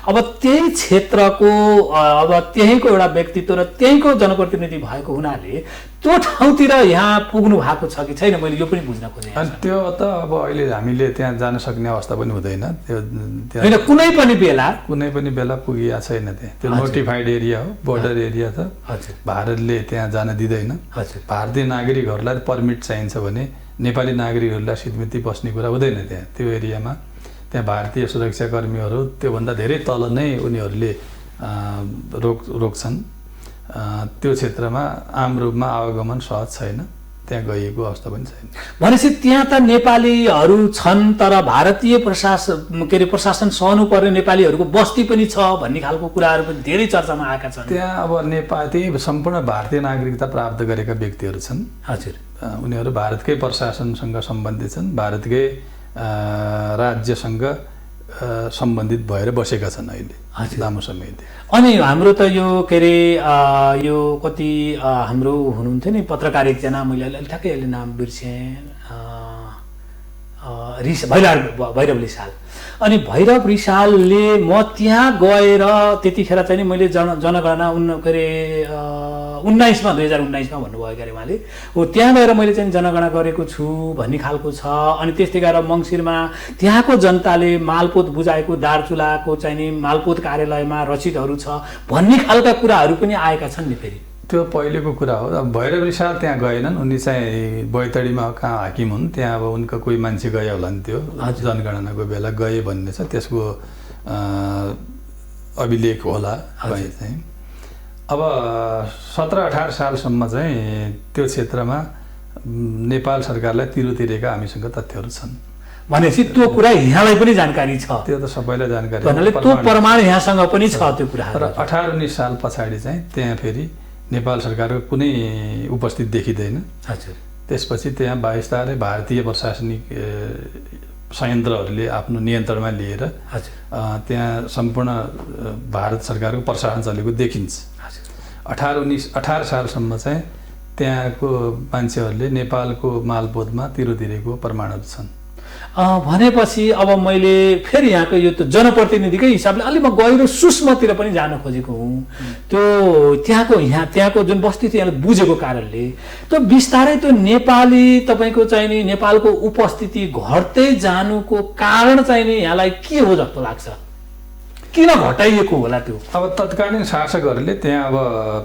अब त्यही क्षेत्रको अब त्यहीँको एउटा व्यक्तित्व र त्यहीँको जनप्रतिनिधि भएको हुनाले त्यो ठाउँतिर यहाँ पुग्नु भएको छ कि छैन, मैले यो पनि बुझ्न खोजेँ। अनि त्यो त अब अहिले हामीले त्यहाँ जान सक्ने अवस्था पनि हुँदैन, त्यो होइन कुनै पनि बेला पुगिया छैन। त्यो नोटिफाइड एरिया हो, बोर्डर एरिया त भारतले त्यहाँ जान दिँदैन। भारतीय नागरिकहरूलाई पर्मिट चाहिन्छ भने नेपाली नागरिकहरूलाई सिधमिति बस्ने कुरा हुँदैन त्यहाँ त्यो एरियामा। त्यहाँ भारतीय सुरक्षाकर्मीहरू त्योभन्दा धेरै तल नै उनीहरूले रोक्छन्। त्यो क्षेत्रमा आम रूपमा आवागमन सहज छैन, त्यहाँ गइएको अवस्था पनि छैन। भनेपछि त्यहाँ त नेपालीहरू छन् तर भारतीय प्रशासन सहनुपर्ने नेपालीहरूको बस्ती पनि छ भन्ने खालको कुराहरू पनि धेरै चर्चामा आएका छन्। त्यहाँ अब त्यही सम्पूर्ण भारतीय नागरिकता प्राप्त गरेका व्यक्तिहरू छन्। हजुर। उनीहरू भारतकै प्रशासनसँग सम्बन्धित छन्, भारतकै राज्यसँग सम्बन्धित भएर बसेका छन् अहिले लामो समयदेखि। अनि हाम्रो त यो के अरे यो कति हाम्रो हुनुहुन्थ्यो नि पत्रकार एकजना, मैले अहिले ठ्याक्कै अहिले नाम बिर्सेँ, भैरव रिसाल। अनि भैरव रिसालले म त्यहाँ गएर त्यतिखेर चाहिँ नि मैले जनगणना के अरे 2019मा भन्नुभयो अरे उहाँले, हो त्यहाँ गएर मैले चाहिँ जनगणना गरेको छु भन्ने खालको छ। अनि त्यस्तै गरेर मङ्सिरमा त्यहाँको जनताले मालपोत बुझाएको दार्चुलाको चाहिँ नि मालपोत कार्यालयमा रसिदहरू छ भन्ने खालका कुराहरू पनि आएका छन् नि। फेरि त्यो पहिलेको कुरा हो। अब भैरव रिसाल त्यहाँ गएनन्, उनी चाहिँ बैतडीमा कहाँ हाकिम हुन्, त्यहाँ अब उनको कोही मान्छे गए होला नि त्यो जनगणनाको बेला गए भन्ने छ, त्यसको अभिलेख होला गए चाहिँ। अब 17-18 सालसम्म चाहिँ त्यो क्षेत्रमा नेपाल सरकारलाई तिरेका हामीसँग तथ्यहरू छन्। भनेपछि त्यो कुरा यहाँलाई पनि जानकारी छ? त्यो त सबैलाई जानकारी छ, त्यो प्रमाण यहाँसँग पनि छ त्यो कुरा। र 18-19 साल पछाडि चाहिँ त्यहाँ फेरि नेपाल सरकारको कुनै उपस्थिति देखिँदैन। हजुर। त्यसपछि त्यहाँ बिस्तारै भारतीय प्रशासनिक संयन्त्रहरूले आफ्नो नियन्त्रणमा लिएर त्यहाँ सम्पूर्ण भारत सरकारको प्रशासन चलेको देखिन्छ। 18 सालसम्म चाहिँ त्यहाँको मान्छेहरूले नेपालको मालपोतमा तिरेको प्रमाणहरू छन्। भनेपछि अब मैले फेरि यहाँको यो त जनप्रतिनिधिकै हिसाबले अलि म गहिरो सूक्ष्मतिर पनि जान खोजेको हुँ। त्यो त्यहाँको जुन बस्ती थियो यहाँले बुझेको कारणले त्यो बिस्तारै त्यो नेपाली तपाईँको चाहिँ नि नेपालको उपस्थिति घट्दै जानुको कारण चाहिँ नि यहाँलाई के हो जस्तो लाग्छ? किन घटाइएको होला त्यो? अब तत्कालीन शासकहरूले त्यहाँ अब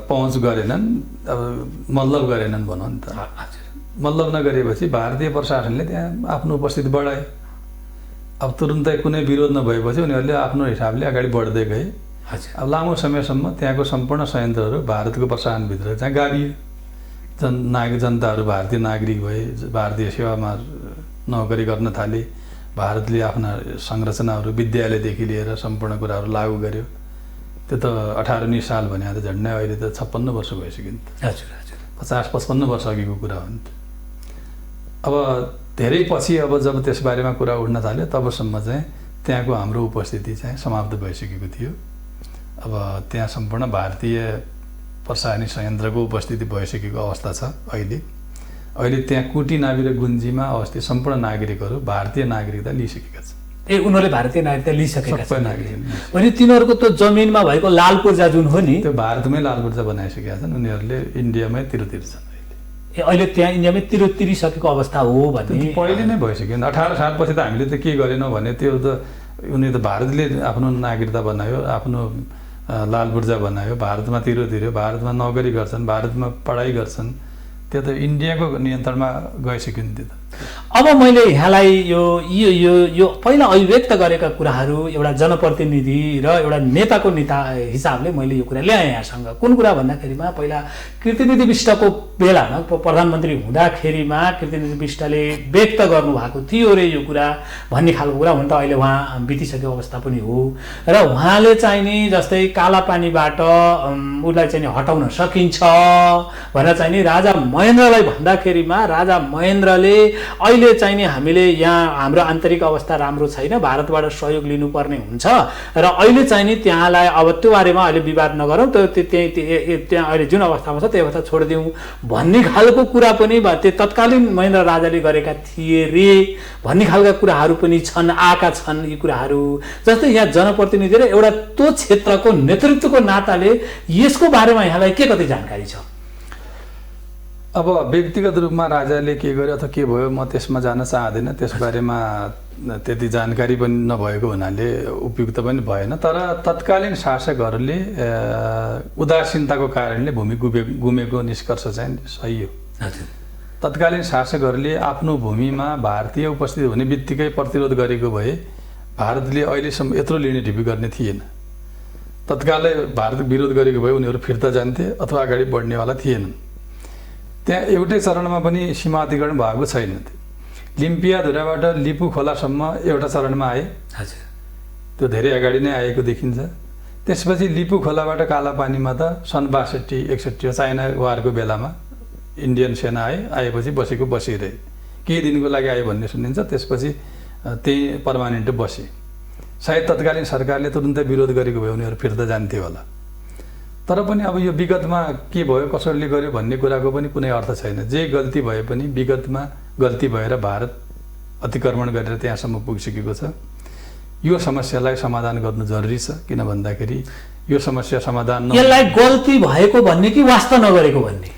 पहुँच गरेनन्, अब मतलब गरेनन् भनौँ नि त। मतलब नगरेपछि भारतीय प्रशासनले त्यहाँ आफ्नो उपस्थिति बढाए। अब तुरुन्तै कुनै विरोध नभएपछि उनीहरूले आफ्नो हिसाबले अगाडि बढ्दै गए। अब लामो समयसम्म त्यहाँको सम्पूर्ण संयन्त्रहरू भारतको प्रशासनभित्र चाहिँ गाभियो। जनताहरू भारतीय नागरिक भए, भारतीय सेवामा नोकरी गर्न थाले, भारतले आफ्ना संरचनाहरू विद्यालयदेखि लिएर सम्पूर्ण कुराहरू लागू गर्यो। त्यो त 18-19 साल भने त झन्डै अहिले त 56 वर्ष भइसक्यो नि त। हजुर हजुर। 50-55 वर्ष अघिको कुरा हो नि त। अब धेरै पछि अब जब त्यसबारेमा कुरा उठ्न थाल्यो तबसम्म चाहिँ त्यहाँको हाम्रो उपस्थिति चाहिँ समाप्त भइसकेको थियो। अब त्यहाँ सम्पूर्ण भारतीय प्रशासनिक संयन्त्रको उपस्थिति भइसकेको अवस्था छ अहिले त्यहाँ कुटी, नाभि र गुन्जीमा अवस्थित सम्पूर्ण नागरिकहरू भारतीय नागरिकता लिइसकेका छन्। उनीहरूले भारतीय नागरिकता लिइसकेका छन्। भने तिनीहरूको त्यो जमिनमा भएको लाल पूर्जा जुन हो नि त्यो भारतमै लाल पूर्जा बनाइसकेका छन्। उनीहरूले इन्डियामै तिर्छन्। अहिले त्यहाँ इन्डियामै तिरिसकेको अवस्था हो भने पहिले नै भइसक्यो। 18 सालपछि त हामीले त के गरेनौँ भने त्यो त उनी त भारतले आफ्नो नागरिकता बनायो, आफ्नो लाल पूर्जा बनायो, भारतमा तिर्यो, भारतमा नोकरी गर्छन्, भारतमा पढाइ गर्छन्। त्यो त इन्डियाको नियन्त्रणमा गइसक्यो नि त्यो त। अब मैले यहाँलाई यो पहिला अभिव्यक्त गरेका कुराहरू एउटा जनप्रतिनिधि र एउटा नेताको हिसाबले मैले यो कुरा ल्याएँ यहाँसँग। कुन कुरा भन्दाखेरिमा पहिला कृतिनिधि विष्टको बेलामा प्रधानमन्त्री हुँदाखेरिमा कृतिनिधि विष्टले व्यक्त गर्नुभएको थियो रे यो कुरा भन्ने खालको कुरा। हुन त अहिले उहाँ बितिसकेको अवस्था पनि हो र उहाँले चाहिँ नि जस्तै कालापानीबाट उसलाई चाहिँ हटाउन सकिन्छ भनेर चाहिँ नि राजा महेन्द्रलाई भन्दाखेरिमा राजा महेन्द्रले अहिले चाहिँ नि हामीले यहाँ हाम्रो आन्तरिक अवस्था राम्रो छैन, भारतबाट सहयोग लिनुपर्ने हुन्छ र अहिले चाहिँ नि त्यहाँलाई अब त्यो बारेमा अहिले विवाद नगरौँ, त्यहाँ अहिले जुन अवस्थामा छ त्यो अवस्था छोडिदिउँ भन्ने खालको कुरा पनि त्यो तत्कालीन महेन्द्र राजाले गरेका थिए रे भन्ने खालका कुराहरू पनि छन्, आएका छन् यी कुराहरू। जस्तै यहाँ जनप्रतिनिधि र एउटा त्यो क्षेत्रको नेतृत्वको नाताले यसको बारेमा यहाँलाई के कति जानकारी छ? अब व्यक्तिगत रूपमा राजाले के गर्यो अथवा के भयो म त्यसमा जान चाहदिनँ, त्यस बारेमा त्यति जानकारी पनि नभएको हुनाले उपयुक्त पनि भएन। तर तत्कालीन शासकहरूले उदासीनताको कारणले भूमि गुमेको निष्कर्ष चाहिँ सही हो। तत्कालीन शासकहरूले आफ्नो भूमिमा भारतीय उपस्थिति हुने बित्तिकै प्रतिरोध गरेको भए भारतले अहिलेसम्म यत्रो लिने ढिपी गर्ने थिएन। तत्कालै भारत विरोध गरेको भए उनीहरू फिर्ता जान्थे अथवा अगाडि बढ्नेवाला थिएनन्। त्यहाँ एउटै चरणमा पनि सीमा अतिक्रमण भएको छैन। लिम्पियाधुराबाट लिपु खोलासम्म एउटा चरणमा आए, त्यो धेरै अगाडि नै आएको देखिन्छ। त्यसपछि लिपु खोलाबाट कालापानीमा त सन् 62-61 चाइना वारको बेलामा इन्डियन सेना आएपछि बसेको बसिरहे, केही दिनको लागि आयो भन्ने सुनिन्छ। त्यसपछि त्यही पर्मानेन्ट बसे। सायद तत्कालीन सरकारले तुरुन्तै विरोध गरेको भए उनीहरू फिर्ता जान्थे होला। तर पनि अब यो विगतमा के भयो कसरी गर्यो भन्ने कुराको पनि कुनै अर्थ छैन। जे गल्ती भए पनि विगतमा गल्ती भएर भारत अतिक्रमण गरेर त्यहाँसम्म पुगिसकेको छ। यो समस्यालाई समाधान गर्नु जरुरी छ, किन भन्दाखेरि यो समस्या समाधान यसलाई गल्ती भएको भन्ने कि वास्ता नगरेको भन्ने?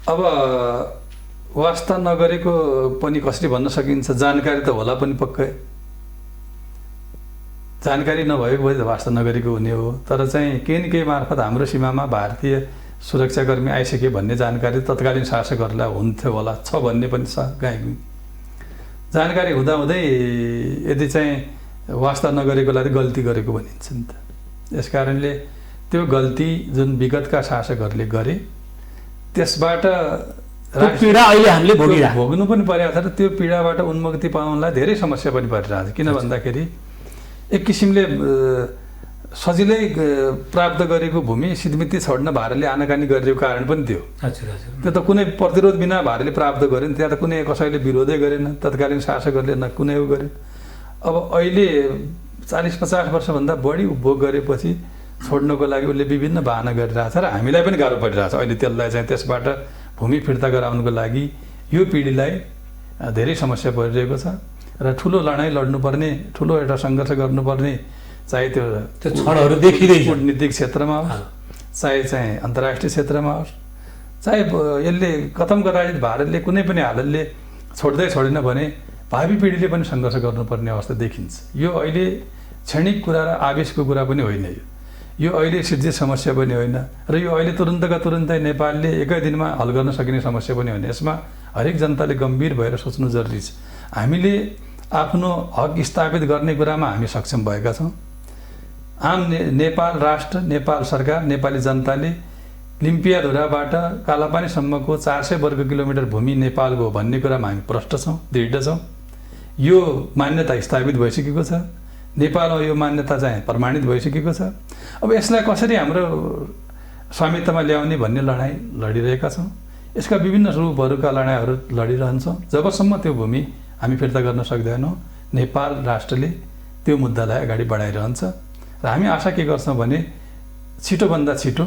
अब वास्ता नगरेको पनि कसरी भन्न सकिन्छ? जानकारी त होला पनि पक्कै। जानकारी नभएको भए वास्ता नगरेको हुने हो। तर चाहिँ केही न केही मार्फत हाम्रो सीमामा भारतीय सुरक्षाकर्मी आइसके भन्ने जानकारी तत्कालीन शासकहरूलाई हुन्थ्यो होला, छ भन्ने पनि छ। कहीँ जानकारी हुँदाहुँदै यदि चाहिँ वास्ता नगरेकोलाई गल्ती गरेको भनिन्छ नि त। यस कारणले त्यो गल्ती जुन विगतका शासकहरूले गरे त्यसबाट पीडा अहिले हामीले भोग्नु पनि परेको छ र त्यो पीडाबाट उन्मुक्ति पाउनलाई धेरै समस्या पनि परिरहेको छ। किन भन्दाखेरि एक किसिमले सजिलै प्राप्त गरेको भूमि सिधमिति छोड्न भारतले आनाकानी गरेको कारण पनि थियो। त्यो त कुनै प्रतिरोध बिना भारतले प्राप्त गरेन, त्यहाँ त कुनै कसैले विरोधै गरेन, तत्कालीन शासकहरूले न कुनै उ गरे। अब अहिले 40-50 वर्षभन्दा बढी उपभोग गरेपछि छोड्नको लागि उसले विभिन्न बहाना गरिरहेछ र हामीलाई पनि गाह्रो परिरहेछ। अहिले त्यसलाई चाहिँ त्यसबाट भूमि फिर्ता गराउनको लागि यो पिँढीलाई धेरै समस्या परिरहेको छ र ठुलो लडाइँ लड्नुपर्ने, ठुलो एउटा सङ्घर्ष गर्नुपर्ने, चाहे त्यो क्षणहरू देखिँदैछ कूटनीतिक क्षेत्रमा होस्, चाहे चाहिँ अन्तर्राष्ट्रिय क्षेत्रमा होस्, चाहे यसले कथम कदाचित भारतले कुनै पनि हालतले छोडेन भने भावी पिँढीले पनि सङ्घर्ष गर्नुपर्ने अवस्था देखिन्छ। यो अहिले क्षणिक कुरा र आवेशको कुरा पनि होइन। यो अहिले सिर्जित समस्या पनि होइन र यो अहिले तुरुन्तका तुरुन्तै नेपालले एकै दिनमा हल गर्न सकिने समस्या पनि होइन। यसमा हरेक जनताले गम्भीर भएर सोच्नु जरुरी छ। हामीले आफ्नो हक स्थापित गर्ने कुरामा हामी सक्षम भएका छौँ। आम नेपाल राष्ट्र, नेपाल सरकार, नेपाली जनताले लिम्पियाधुराबाट कालापानीसम्मको 400 वर्ग किलोमिटर भूमि नेपालको हो भन्ने कुरामा हामी प्रष्ट छौँ, दृढ छौँ। यो मान्यता स्थापित भइसकेको छ। नेपालमा यो मान्यता चाहिँ प्रमाणित भइसकेको छ। अब यसलाई कसरी हाम्रो स्वामित्वमा ल्याउने भन्ने लडाइँ लडिरहेका छौँ। यसका विभिन्न रूपहरूका लडाइँहरू लडिरहन्छौँ। जबसम्म त्यो भूमि हामी फिर्ता गर्न सक्दैनौँ, नेपाल राष्ट्रले त्यो मुद्दालाई अगाडि बढाइरहन्छ र हामी आशा के गर्छौँ भने छिटोभन्दा छिटो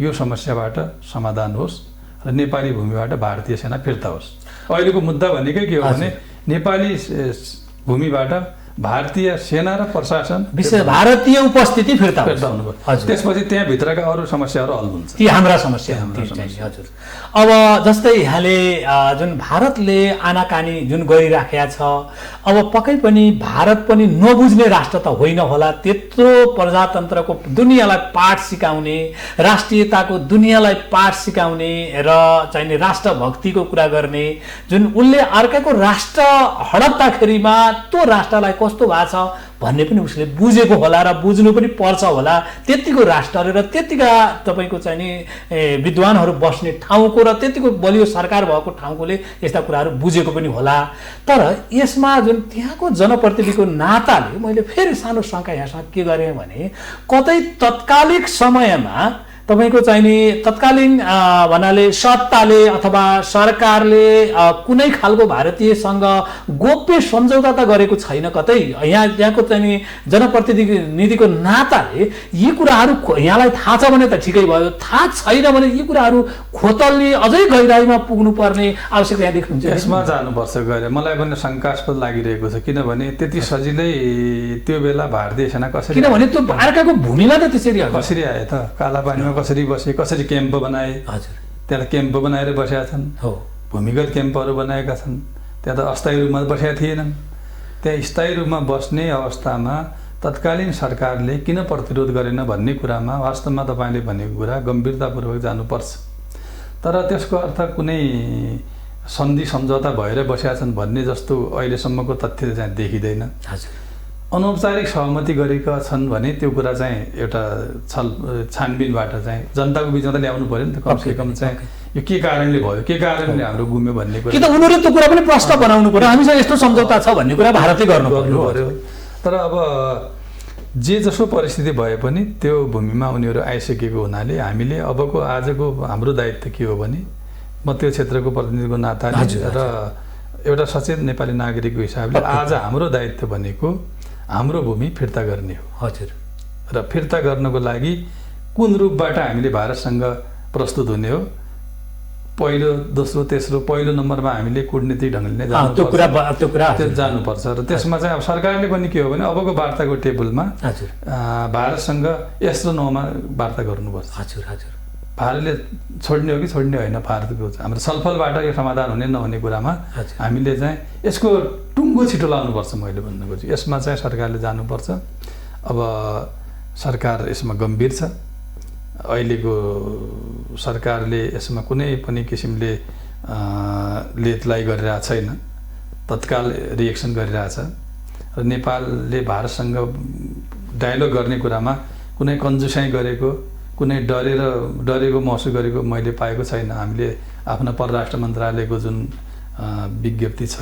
यो समस्याबाट समाधान होस् र नेपाली भूमिबाट भारतीय सेना फिर्ता होस्। अहिलेको मुद्दा भनेकै के हो भने नेपाली भूमिबाट भारतीय सेना र प्रशासन, विशेष भारतीय उपस्थिति फिर्ता हुनुभयो। त्यसपछि त्यहाँभित्रका अरू समस्याहरू हल हुन्छ। ती हाम्रा समस्या हजुर। अब जस्तै यहाँले जुन भारतले आनाकानी जुन गरिराखेका छ, अब पक्कै पनि भारत पनि नबुझ्ने राष्ट्र त होइन होला। त्यत्रो प्रजातन्त्रको दुनियाँलाई पाठ सिकाउने, राष्ट्रियताको दुनियाँलाई पाठ सिकाउने र चाहिने राष्ट्रभक्तिको कुरा गर्ने, जुन उसले अर्काको राष्ट्र हडप्दाखेरि त्यो राष्ट्रलाई कस्तो भएको छ भन्ने पनि उसले बुझेको होला र बुझ्नु पनि पर्छ होला। त्यतिको राष्ट्रले र त्यतिका तपाईँको चाहिँ नि विद्वानहरू बस्ने ठाउँको र त्यतिको बलियो सरकार भएको ठाउँकोले यस्ता कुराहरू बुझेको पनि होला। तर यसमा जुन त्यहाँको जनप्रतिनिधिको नाताले मैले फेरि सानो शङ्का यहाँसँग के गरेँ भने कतै तत्कालिक समयमा तपाईको चाहिँ नि तत्कालीन भन्नाले सत्ताले अथवा सरकारले कुनै खालको भारतीयसँग गोप्य सम्झौता त गरेको छैन कतै। यहाँको चाहिँ नि जनप्रतिनिधिको नाताले यी कुराहरू यहाँलाई थाहा छ भने त ठिकै भयो, थाहा छैन भने यी कुराहरू खोतल्ने अझै गहिराइमा पुग्नुपर्ने आवश्यकता यहाँ देख्नुहुन्छ। यसमा जानुपर्छ गएर मलाई पनि शङ्कास्पद लागिरहेको छ, किनभने त्यति सजिलै त्यो बेला भारतीय सेना कसरी, किनभने त्यो बारकाको भूमिमा त त्यसरी कसरी आए त, काला पानीमा कसरी बसे, कसरी क्याम्प बनाए। हजुर, त्यहाँ क्याम्प बनाएर बसेका छन्, हो भूमिगत क्याम्पहरू बनाएका छन्, त्यहाँ त अस्थायी रूपमा बसेका थिएनन्। त्यहाँ स्थायी रूपमा बस्ने अवस्थामा तत्कालीन सरकारले किन प्रतिरोध गरेन भन्ने कुरामा वास्तवमा तपाईँले भनेको कुरा गम्भीरतापूर्वक जानुपर्छ। तर त्यसको अर्थ कुनै सन्धि सम्झौता भएर बसेका छन् भन्ने जस्तो अहिलेसम्मको तथ्य चाहिँ देखिँदैन। हजुर, अनौपचारिक सहमति गरेका छन् भने त्यो कुरा चाहिँ एउटा छानबिनबाट चाहिँ जनताको बिचमा त ल्याउनु पऱ्यो नि त, कमसेकम चाहिँ यो के कारणले भयो, के कारणले हाम्रो गुम्यो भन्ने कुरा कि त उनीहरूले त्यो कुरा पनि प्रश्न बनाउनु पर्यो, हामीसँग यस्तो सम्झौता छ भन्ने कुरा भारतले गर्नु पर्यो। तर अब जे जसो परिस्थिति भए पनि त्यो भूमिमा उनीहरू आइसकेको हुनाले हामीले अबको आजको हाम्रो दायित्व के हो भने म त्यो क्षेत्रको प्रतिनिधिको नाताले र एउटा सचेत नेपाली नागरिकको हिसाबले आज हाम्रो दायित्व भनेको हाम्रो भूमि फिर्ता गर्ने हो। हजुर, र फिर्ता गर्नको लागि कुन रूपबाट हामीले भारतसँग प्रस्तुत हुने हो, पहिलो दोस्रो तेस्रो पहिलो नम्बरमा हामीले कूटनीतिक ढङ्गले नै जानुपर्छ। र त्यसमा चाहिँ अब सरकारले पनि के हो भने अबको वार्ताको टेबलमा भारतसँग यस र नोमा वार्ता गर्नुपर्छ। हजुर हजुर, भारतले छोड्ने हो कि छोड्ने होइन, भारतको हाम्रो छलफलबाट यो समाधान हुने नहुने कुरामा हामीले चाहिँ यसको टुङ्गो छिटो लाउनुपर्छ। मैले भन्नु खोजेँ यसमा चाहिँ सरकारले जानुपर्छ। अब सरकार यसमा गम्भीर छ। अहिलेको सरकारले यसमा कुनै पनि किसिमले लेतलाई गरिरहेको छैन, तत्काल रिएक्सन गरिरहेछ। र नेपालले भारतसँग डायलग गर्ने कुरामा कुनै कन्जुसाइ गरेको, कुनै डरेको महसुस गरेको मैले पाएको छैन। हामीले आफ्नो परराष्ट्र मन्त्रालयको जुन विज्ञप्ति छ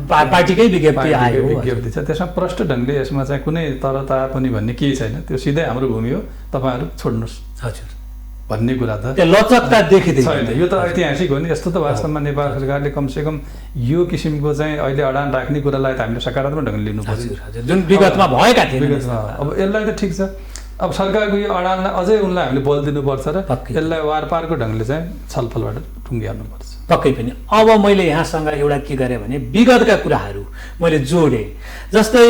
पार्टीकै विज्ञप्ति छ, त्यसमा प्रष्ट ढङ्गले यसमा चाहिँ कुनै तरता पनि भन्ने केही छैन। त्यो सिधै हाम्रो भूमि हो, तपाईँहरू छोड्नुहोस् हजुर भन्ने कुरा त लचकता देखिँदैन छैन। यो त ऐतिहासिक हो नि। यस्तो त वास्तवमा नेपाल सरकारले कमसेकम यो किसिमको चाहिँ अहिले अडान राख्ने कुरालाई त हामीले सकारात्मक ढङ्गले लिनु पर्यो, जुन विगतमा भएका थिए। अब यसलाई त ठिक छ, अब सरकारको यो अडानलाई अझै उनलाई हामीले बल दिनुपर्छ र यसलाई वारपारको ढङ्गले चाहिँ छलफलबाट टुङ्ग्याउनुपर्छ। पक्कै पनि। अब मैले यहाँसँग एउटा के गरेँ भने विगतका कुराहरू मैले जोडेँ, जस्तै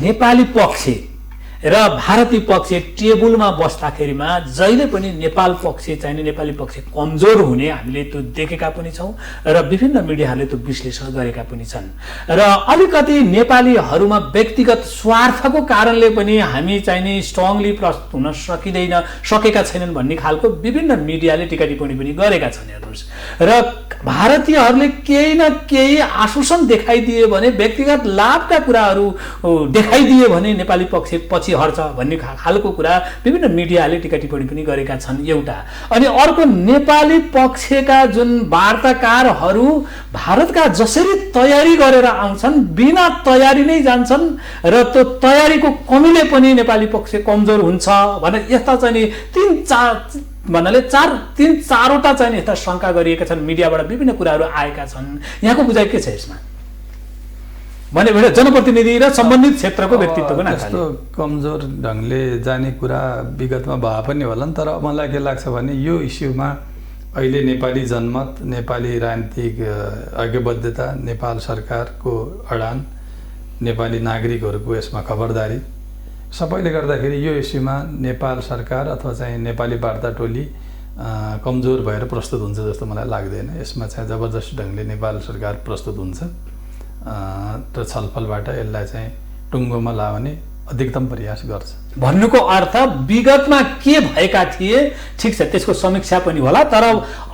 नेपाली पक्ष र भारतीय पक्ष टेबलमा बस्दाखेरिमा जहिले पनि नेपाल पक्ष चाहिने नेपाली पक्ष कमजोर हुने हामीले त्यो देखेका पनि छौँ र विभिन्न मिडियाहरूले त्यो विश्लेषण गरेका पनि छन्। र अलिकति नेपालीहरूमा व्यक्तिगत स्वार्थको कारणले पनि हामी चाहिने स्ट्रङली प्रस्तुत हुन सकेका छैनन् भन्ने खालको विभिन्न मिडियाले टिका टिप्पणी पनि गरेका छन् हेर्नुहोस्। र भारतीयहरूले केही न केही आश्वासन देखाइदिए भने, व्यक्तिगत लाभका कुराहरू देखाइदिए भने नेपाली पक्ष पछि हट्छ भन्ने खालको कुरा विभिन्न मिडियाले टिका टिप्पणी पनि गरेका छन् एउटा। अनि अर्को नेपाली पक्षका जुन वार्ताकारहरू भारतका जसरी तयारी गरेर आउँछन् बिना तयारी नै जान्छन् र त्यो तयारीको कमीले पनि नेपाली पक्ष कमजोर हुन्छ भनेर यस्ता चाहिँ भन्नाले तीन चारवटा चाहिँ यस्ता शङ्का गरिएका छन्, मिडियाबाट विभिन्न कुराहरू आएका छन्। यहाँको बुझाइ के छ यसमा भने जनप्रतिनिधि र सम्बन्धित क्षेत्रको व्यक्तित्वको नाताले? त्यस्तो कमजोर ढङ्गले जाने कुरा विगतमा भए पनि होला नि, तर मलाई के लाग्छ भने यो इस्युमा अहिले नेपाली जनमत, नेपाली राजनीतिक ऐक्यबद्धता, नेपाल सरकारको अडान, नेपाली नागरिकहरूको यसमा खबरदारी सबैले गर्दाखेरि यो इस्युमा नेपाल सरकार अथवा चाहिँ नेपाली वार्ता टोली कमजोर भएर प्रस्तुत हुन्छ जस्तो मलाई लाग्दैन। यसमा चाहिँ जबरजस्ती ढङ्गले नेपाल सरकार प्रस्तुत हुन्छ र छलफलबाट यसलाई चाहिँ टुङ्गोमा लाउने अधिकतम प्रयास गर्छ। भन्नुको अर्थ विगतमा के भएका थिए ठिक छ, त्यसको समीक्षा पनि होला, तर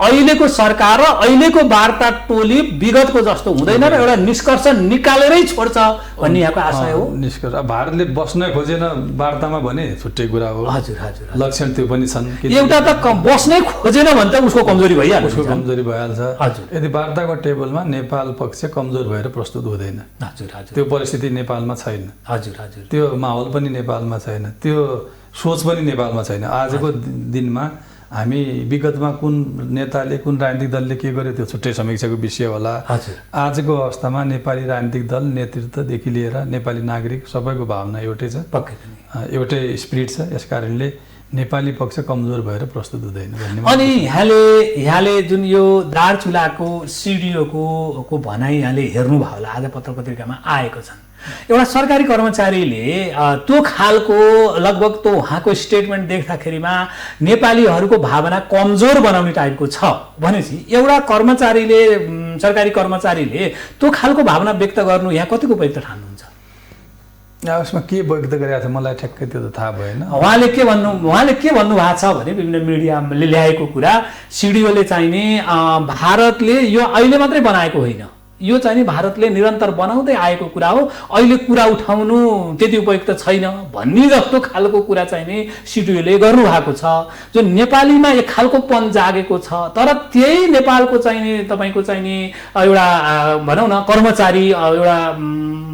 अहिलेको सरकार र अहिलेको वार्ता टोली विगतको जस्तो हुँदैन र एउटा निष्कर्ष निकालेरै छोड्छ भन्ने यहाँको आशय हो। निष्कर्ष भारतले बस्न खोजेन वार्तामा भने छुट्टै कुरा हो। हजुर हजुर, लक्षण त्यो पनि छन्। एउटा त बस्नै खोजेन भने त उसको कमजोरी भइहाल्छ, उसको कमजोरी भइहाल्छ। हजुर, यदि वार्ताको टेबलमा नेपाल पक्ष कमजोर भएर प्रस्तुत हुँदैन। हजुर हजुर, त्यो परिस्थिति नेपालमा छैन। हजुर हजुर, त्यो माहौल पनि नेपालमा छैन। त्यो सोच पनि नेपालमा छैन। आजको दिनमा हामी विगतमा कुन नेताले कुन राजनीतिक दलले के गर्यो त्यो छुट्टै समीक्षाको विषय होला। आजको अवस्थामा नेपाली राजनीतिक दल नेतृत्वदेखि लिएर नेपाली नागरिक सबैको भावना एउटै छ, एउटै स्पिरिट छ। यस कारणले नेपाली पक्ष कमजोर भएर प्रस्तुत हुँदैन भन्ने। अनि यहाँले जुन यो दार्चुलाको सिडिओको भनाइ यहाँले हेर्नुभयो होला, आज पत्र पत्रिकामा आएको छन्। एउटा सरकारी कर्मचारीले त्यो खालको लगभग त्यो उहाँको स्टेटमेन्ट देख्दाखेरिमा नेपालीहरूको भावना कमजोर बनाउने टाइपको छ भनेपछि एउटा कर्मचारीले, सरकारी कर्मचारीले त्यो खालको भावना व्यक्त गर्नु यहाँ कतिको उपयुक्त ठान्नुहुन्छ? यसमा के व्यक्त गरेको छ मलाई ठ्याक्कै त्यो त थाहा भएन। उहाँले के भन्नु भएको छ भने विभिन्न मिडियाले ल्याएको कुरा, सिडिओले चाहिने भारतले यो अहिले मात्रै बनाएको होइन, यो चाहिँ नि भारतले निरन्तर बनाउँदै आएको कुरा हो, अहिले कुरा उठाउनु त्यति उपयुक्त छैन भन्ने जस्तो खालको कुरा चाहिँ नि सिडिओले गर्नुभएको छ। जो नेपालीमा एक खालको पन जागेको छ, तर त्यही नेपालको चाहिँ नि तपाईँको चाहिँ नि एउटा भनौँ न कर्मचारी, एउटा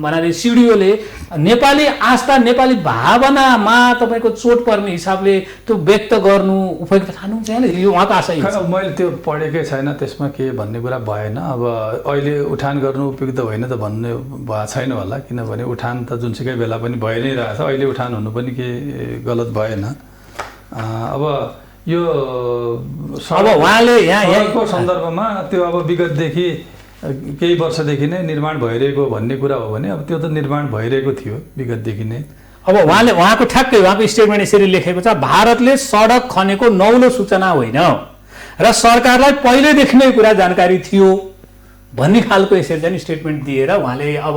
भन्नाले सिडिओले नेपाली आस्था, नेपाली भावनामा तपाईँको चोट पर्ने हिसाबले त्यो व्यक्त गर्नु उपयुक्त ठान्नुहुन्छ यहाँले? यो उहाँको आशय। मैले त्यो पढेकै छैन, त्यसमा के भन्ने कुरा भएन। अब अहिले उठान गर्नु उपयुक्त होइन त भन्ने भएको छैन होला, किनभने उठान त जुनसुकै बेला पनि भइ नै रहेछ, अहिले उठान हुनु पनि के गलत भएन। अब यो उहाँले यहाँको सन्दर्भमा त्यो अब विगतदेखि केही वर्षदेखि नै निर्माण भइरहेको भन्ने कुरा हो भने अब त्यो त निर्माण भइरहेको थियो विगतदेखि नै। अब उहाँको ठ्याक्कै उहाँको स्टेटमेन्ट यसरी लेखेको छ, भारतले सडक खनेको नौलो सूचना होइन र सरकारलाई पहिलेदेखि नै कुरा जानकारी थियो भन्ने खालको यसरी चाहिँ स्टेटमेन्ट दिएर उहाँले अब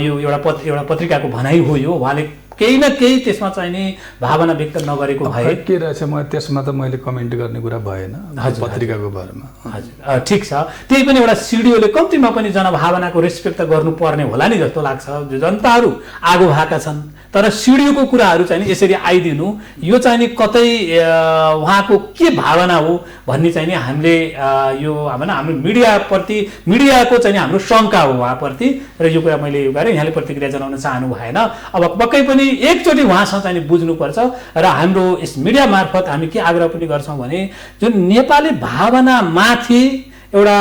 यो एउटा पत्रिकाको भनाइ हो यो, उहाँले केही न केही त्यसमा चाहिँ नि भावना व्यक्त नगरेको भए के रहेछ म त्यसमा त मैले कमेन्ट गर्ने कुरा भएन पत्रिकाको बारेमा। हजुर ठिक छ, त्यही पनि एउटा सिडिओले कम्तीमा पनि जनभावनाको रेस्पेक्ट त गर्नुपर्ने होला नि जस्तो लाग्छ। जनताहरू आगो भएका छन्, तर सिडिओको कुराहरू चाहिँ नि यसरी आइदिनु यो चाहिँ नि कतै उहाँको के भावना हो भन्ने चाहिँ नि हामीले यो हाम्रो मिडियाको चाहिँ हाम्रो शङ्का हो उहाँप्रति, र यो कुरा मैले यो गरेँ। यहाँले प्रतिक्रिया जनाउन चाहनु भएन। अब पक्कै पनि एकचोटि उहाँसँग चाहिँ बुझ्नुपर्छ र हाम्रो यस मिडिया मार्फत हामी के आग्रह पनि गर्छौँ भने जुन नेपाली भावनामाथि एउटा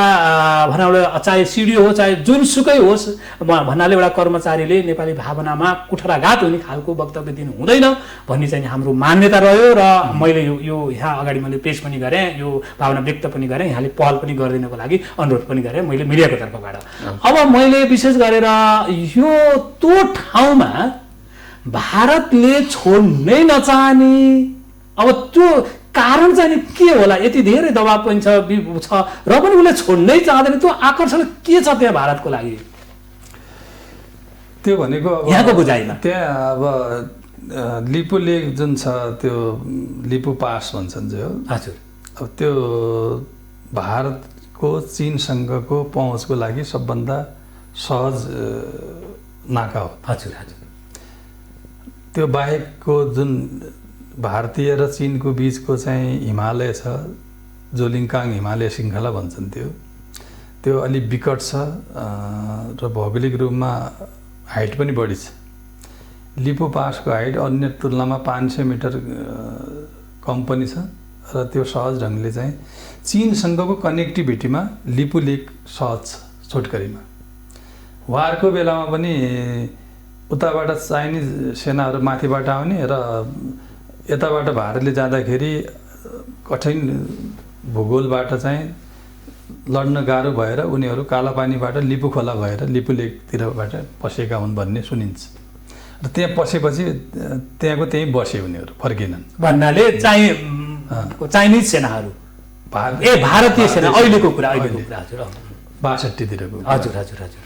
भनौँ चाहे सिडिओ हो चाहे जुनसुकै होस् भन्नाले एउटा कर्मचारीले नेपाली भावनामा कुठराघात हुने खालको वक्तव्य दिनु हुँदैन भन्ने चाहिँ हाम्रो मान्यता रह्यो। र मैले यो यहाँ अगाडि मैले पेश पनि गरेँ, यो भावना व्यक्त पनि गरेँ, यहाँले पहल पनि गरिदिनको लागि अनुरोध पनि गरेँ मैले मिडियाको तर्फबाट। अब मैले विशेष गरेर यो त्यो ठाउँमा भारतले छोड्नै नचाहने अब त्यो कारण चाहिँ के होला? यति धेरै दबाब पनि छ र पनि उसले छोड्नै चाहँदैन, त्यो आकर्षण के छ त्यहाँ भारतको लागि? त्यो भनेको यहाँको बुझाइमा त्यहाँ अब लिपु लेक जुन छ त्यो लिपु पास भन्छन् जो, हजुर, अब त्यो भारतको चीनसँगको पहुँचको लागि सबभन्दा सहज नाका हो। हजुर हजुर। त्यो बाहेकको जुन भारतीय र चीनको बिचको चाहिँ हिमालय छ, जोलिङकाङ हिमालय श्रृङ्खला भन्छन्, त्यो अलि विकट छ र भौगोलिक रूपमा हाइट पनि बढी छ। लिपु पासको हाइट अन्य तुलनामा 500 मिटर कम पनि छ र त्यो सहज ढङ्गले चाहिँ चीनसँगको कनेक्टिभिटीमा लिपु लेक सहज छ छोटकरीमा। वारको बेलामा पनि उताबाट चाइनिज सेनाहरू माथिबाट आउने र यताबाट भारतले जाँदाखेरि कठिन भूगोलबाट चाहिँ लड्न गाह्रो भएर उनीहरू कालापानीबाट लिपु खोला भएर लिपु लेकतिरबाट पसेका हुन् भन्ने सुनिन्छ। र त्यहाँ पसेपछि त्यहाँको त्यहीँ बसे उनीहरू, फर्किनन् भन्नाले चाइनिज सेनाहरू भारतीय सेना अहिलेको कुरा हजुर 62तिरको हजुर हजुर हजुर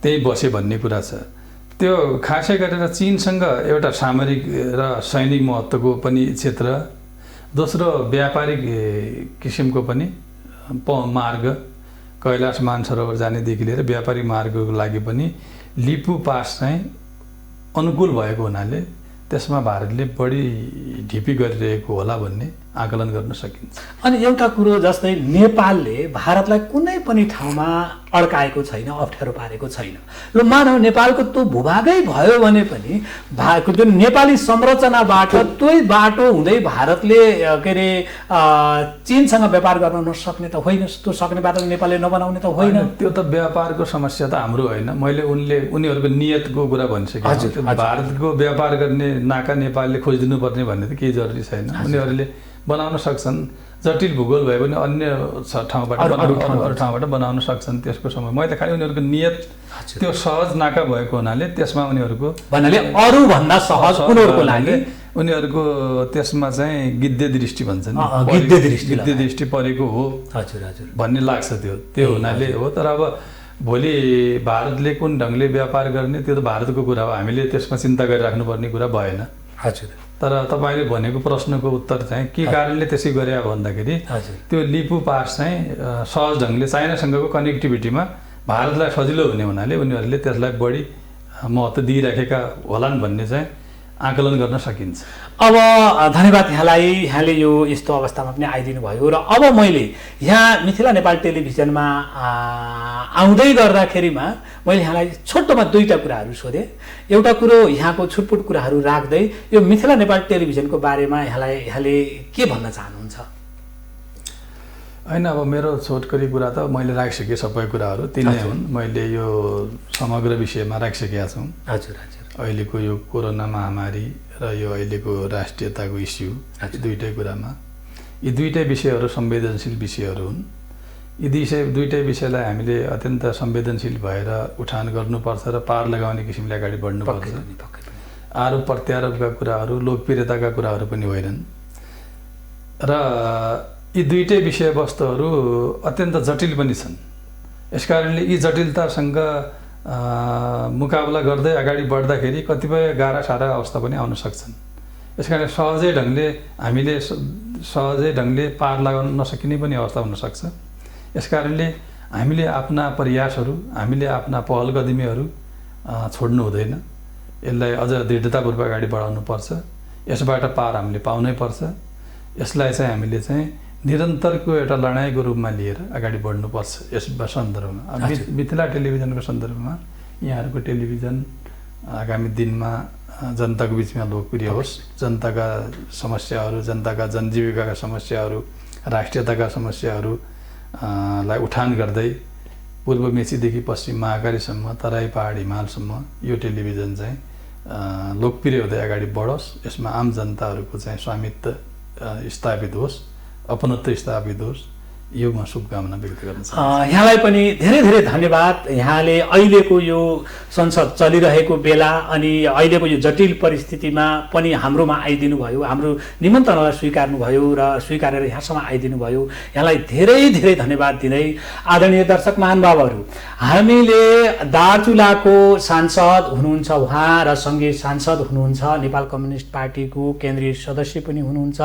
त्यही बसे भन्ने कुरा छ। त्यो खासै गरेर चीनसँग एउटा सामरिक र सैनिक महत्त्वको पनि क्षेत्र, दोस्रो व्यापारिक किसिमको पनि मार्ग, कैलाश मानसरोवर जानेदेखि लिएर व्यापारिक मार्गको लागि पनि लिपु पास चाहिँ अनुकूल भएको हुनाले त्यसमा भारतले बढी ढिपी गरिरहेको होला भन्ने आकलन गर्न सकिन्छ। अनि एउटा कुरो जस्तै नेपालले भारतलाई कुनै पनि ठाउँमा अड्काएको छैन, अप्ठ्यारो पारेको छैन। ल मानव नेपालको त्यो भूभागै भयो भने पनि जुन नेपाली संरचनाबाट त्यही बाटो हुँदै भारतले के अरे चीनसँग व्यापार गर्न नसक्ने त होइन, त्यो सक्ने बाटो नेपालले नबनाउने त होइन। त्यो त व्यापारको समस्या त हाम्रो होइन, मैले उनीहरूको नियतको कुरा भनिसकेँ। भारतको व्यापार गर्ने नाका नेपालले खोजिदिनु पर्ने भन्ने त केही जरुरी छैन। उनीहरूले बनाउन सक्छन्, जटिल भूगोल भए पनि अन्य अरू ठाउँबाट बनाउन सक्छन्। त्यसको समय मैले त खालि उनीहरूको नियत त्यो सहज नाका भएको हुनाले त्यसमा उनीहरूको भन्नाले अरूभन्दा सहज उनीहरूको लागि उनीहरूको त्यसमा चाहिँ गिद्धे दृष्टि भन्छ नि, गिद्धे दृष्टि परेको हो भन्ने लाग्छ। त्यो हुनाले हो। तर अब भोलि भारतले कुन ढङ्गले व्यापार गर्ने त्यो त भारतको कुरा हो, हामीले त्यसमा चिन्ता गरिराख्नुपर्ने कुरा भएन। हजुर। तर तपाईँले भनेको प्रश्नको उत्तर चाहिँ के कारणले त्यसै गरे भन्दाखेरि त्यो लिपु पास चाहिँ सहज ढङ्गले चाइनासँगको कनेक्टिभिटीमा भारतलाई सजिलो हुने हुनाले उनीहरूले त्यसलाई बढी महत्त्व दिइराखेका होलान् भन्ने चाहिँ आकलन गर्न सकिन्छ। अब धन्यवाद यहाँले यो यस्तो अवस्थामा पनि आइदिनु भयो। र अब मैले यहाँ मिथिला नेपाल टेलिभिजनमा आउँदै गर्दाखेरिमा मैले यहाँलाई छोटोमा दुईवटा कुराहरू सोधेँ। एउटा कुरो यहाँको छुटपुट कुराहरू राख्दै यो मिथिला नेपाल टेलिभिजनको बारेमा यहाँले के भन्न चाहनुहुन्छ? होइन, अब मेरो छोटकरी कुरा त मैले राखिसकेँ, सबै कुराहरू तिनै हुन्। मैले यो समग्र विषयमा राखिसकेका छौँ। हजुर हजुर। अहिलेको यो कोरोना महामारी र यो अहिलेको राष्ट्रियताको इस्यु, दुईटै कुरामा यी दुईटै विषयहरू संवेदनशील विषयहरू हुन्। यी दुईटै विषयलाई हामीले अत्यन्त संवेदनशील भएर उठान गर्नुपर्छ र पार लगाउने किसिमले अगाडि बढ्नुपर्छ। आरोप प्रत्यारोपका कुराहरू लोकप्रियताका कुराहरू पनि होइनन् र यी दुईटै विषयवस्तुहरू अत्यन्त जटिल पनि छन्। यसकारणले यी जटिलतासँग मुकाबला गर्दै अगाडि बढ्दाखेरि कतिपय गाह्रा सारा अवस्था पनि आउन सक्छन्। यसकारण सहजै ढङ्गले पार लगाउन नसकिने पनि अवस्था हुनसक्छ। यसकारणले हामीले आफ्ना प्रयासहरू, हामीले आफ्ना पहल कदमीहरू छोड्नु हुँदैन। यसलाई अझ दृढतापूर्वक अगाडि बढाउनुपर्छ। यसबाट पार हामीले पाउनै पर्छ। यसलाई चाहिँ हामीले चाहिँ निरन्तरको एउटा लडाइँको रूपमा लिएर अगाडि बढ्नुपर्छ। यस सन्दर्भमा मिथिला टेलिभिजनको सन्दर्भमा यहाँहरूको टेलिभिजन आगामी दिनमा जनताको बिचमा लोकप्रिय होस्, जनताका समस्याहरू, जनताका जनजीविकाका समस्याहरू, राष्ट्रियताका समस्याहरू लाई उठान गर्दै पूर्व मेचीदेखि पश्चिम महाकालीसम्म, तराई पहाड हिमालसम्म यो टेलिभिजन चाहिँ लोकप्रिय हुँदै अगाडि बढोस्। यसमा आम जनताहरूको चाहिँ स्वामित्व स्थापित होस्, अपनत्व स्थापित होस्, यो म शुभकामना व्यक्त गर्न चाहन्छु। यहाँलाई पनि धेरै धेरै धन्यवाद। यहाँले अहिलेको यो संसद चलिरहेको बेला अनि अहिलेको यो जटिल परिस्थितिमा पनि हाम्रोमा आइदिनु भयो, हाम्रो निमन्त्रणालाई स्वीकार्नुभयो र स्वीकारेर यहाँसम्म आइदिनु भयो। यहाँलाई धेरै धेरै धन्यवाद दिँदै आदरणीय दर्शक महानुभावहरू, हामीले दार्चुलाको सांसद हुनुहुन्छ उहाँ र सङ्घीय सांसद हुनुहुन्छ, नेपाल कम्युनिस्ट पार्टीको केन्द्रीय सदस्य पनि हुनुहुन्छ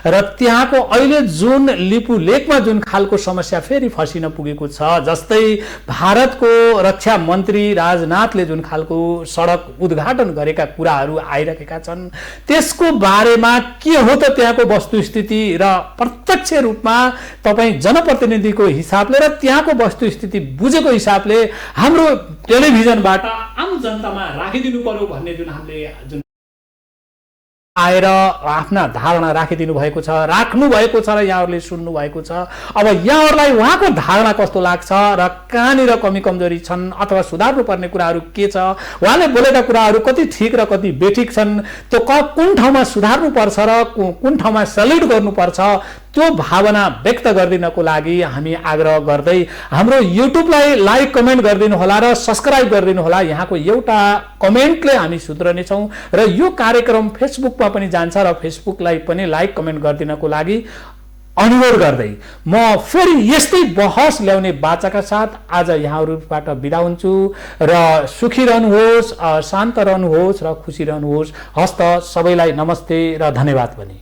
र त्यहाँको अहिले जुन लिपु लेकमा जुन खालको समस्या फेरि फसिन पुगेको छ, जस्तै भारतको रक्षा मन्त्री राजनाथले जुन खालको सडक उद्घाटन गरेका कुराहरू आइरहेका छन्, त्यसको बारेमा के हो त त्यहाँको वस्तुस्थिति र प्रत्यक्ष रूपमा तपाईँ जनप्रतिनिधिको हिसाबले र त्यहाँको वस्तुस्थिति बुझेको हिसाबले हाम्रो टेलिभिजनबाट आम जनतामा राखिदिनु पर्यो भन्ने जुन हामीले आएर आफ्ना धारणा राखिदिनु भएको छ, राख्नु भएको छ र यहाँहरूले सुन्नु भएको छ। अब यहाँहरूलाई उहाँको धारणा कस्तो लाग्छ र कहाँनिर कमी कमजोरी छन् अथवा सुधार्नुपर्ने कुराहरू के छ, उहाँले बोलेका कुराहरू कति ठिक र कति बेठिक छन्, त्यो कुन ठाउँमा सुधार्नुपर्छ र कुन ठाउँमा सल्युट गर्नुपर्छ, त्यो भावना व्यक्त गरिदिनको लागि हामी आग्रह गर्दै हाम्रो युट्युबलाई लाइक कमेन्ट गरिदिनु होला र सब्स्क्राइब गरिदिनु होला। यहाँको एउटा कमेन्टले हामी सुध्रनेछौँ र यो कार्यक्रम फेसबुकमा पनि जान्छ र फेसबुकलाई पनि लाइक कमेन्ट गरिदिनको लागि अनुरोध गर्दै म फेरि यस्तै बहस ल्याउने बाचाका साथ आज यहाँहरूबाट बिदा हुन्छु र सुखी रहनुहोस्, शान्त रहनुहोस् र खुसी रहनुहोस्। हस्त सबैलाई नमस्ते र धन्यवाद पनि।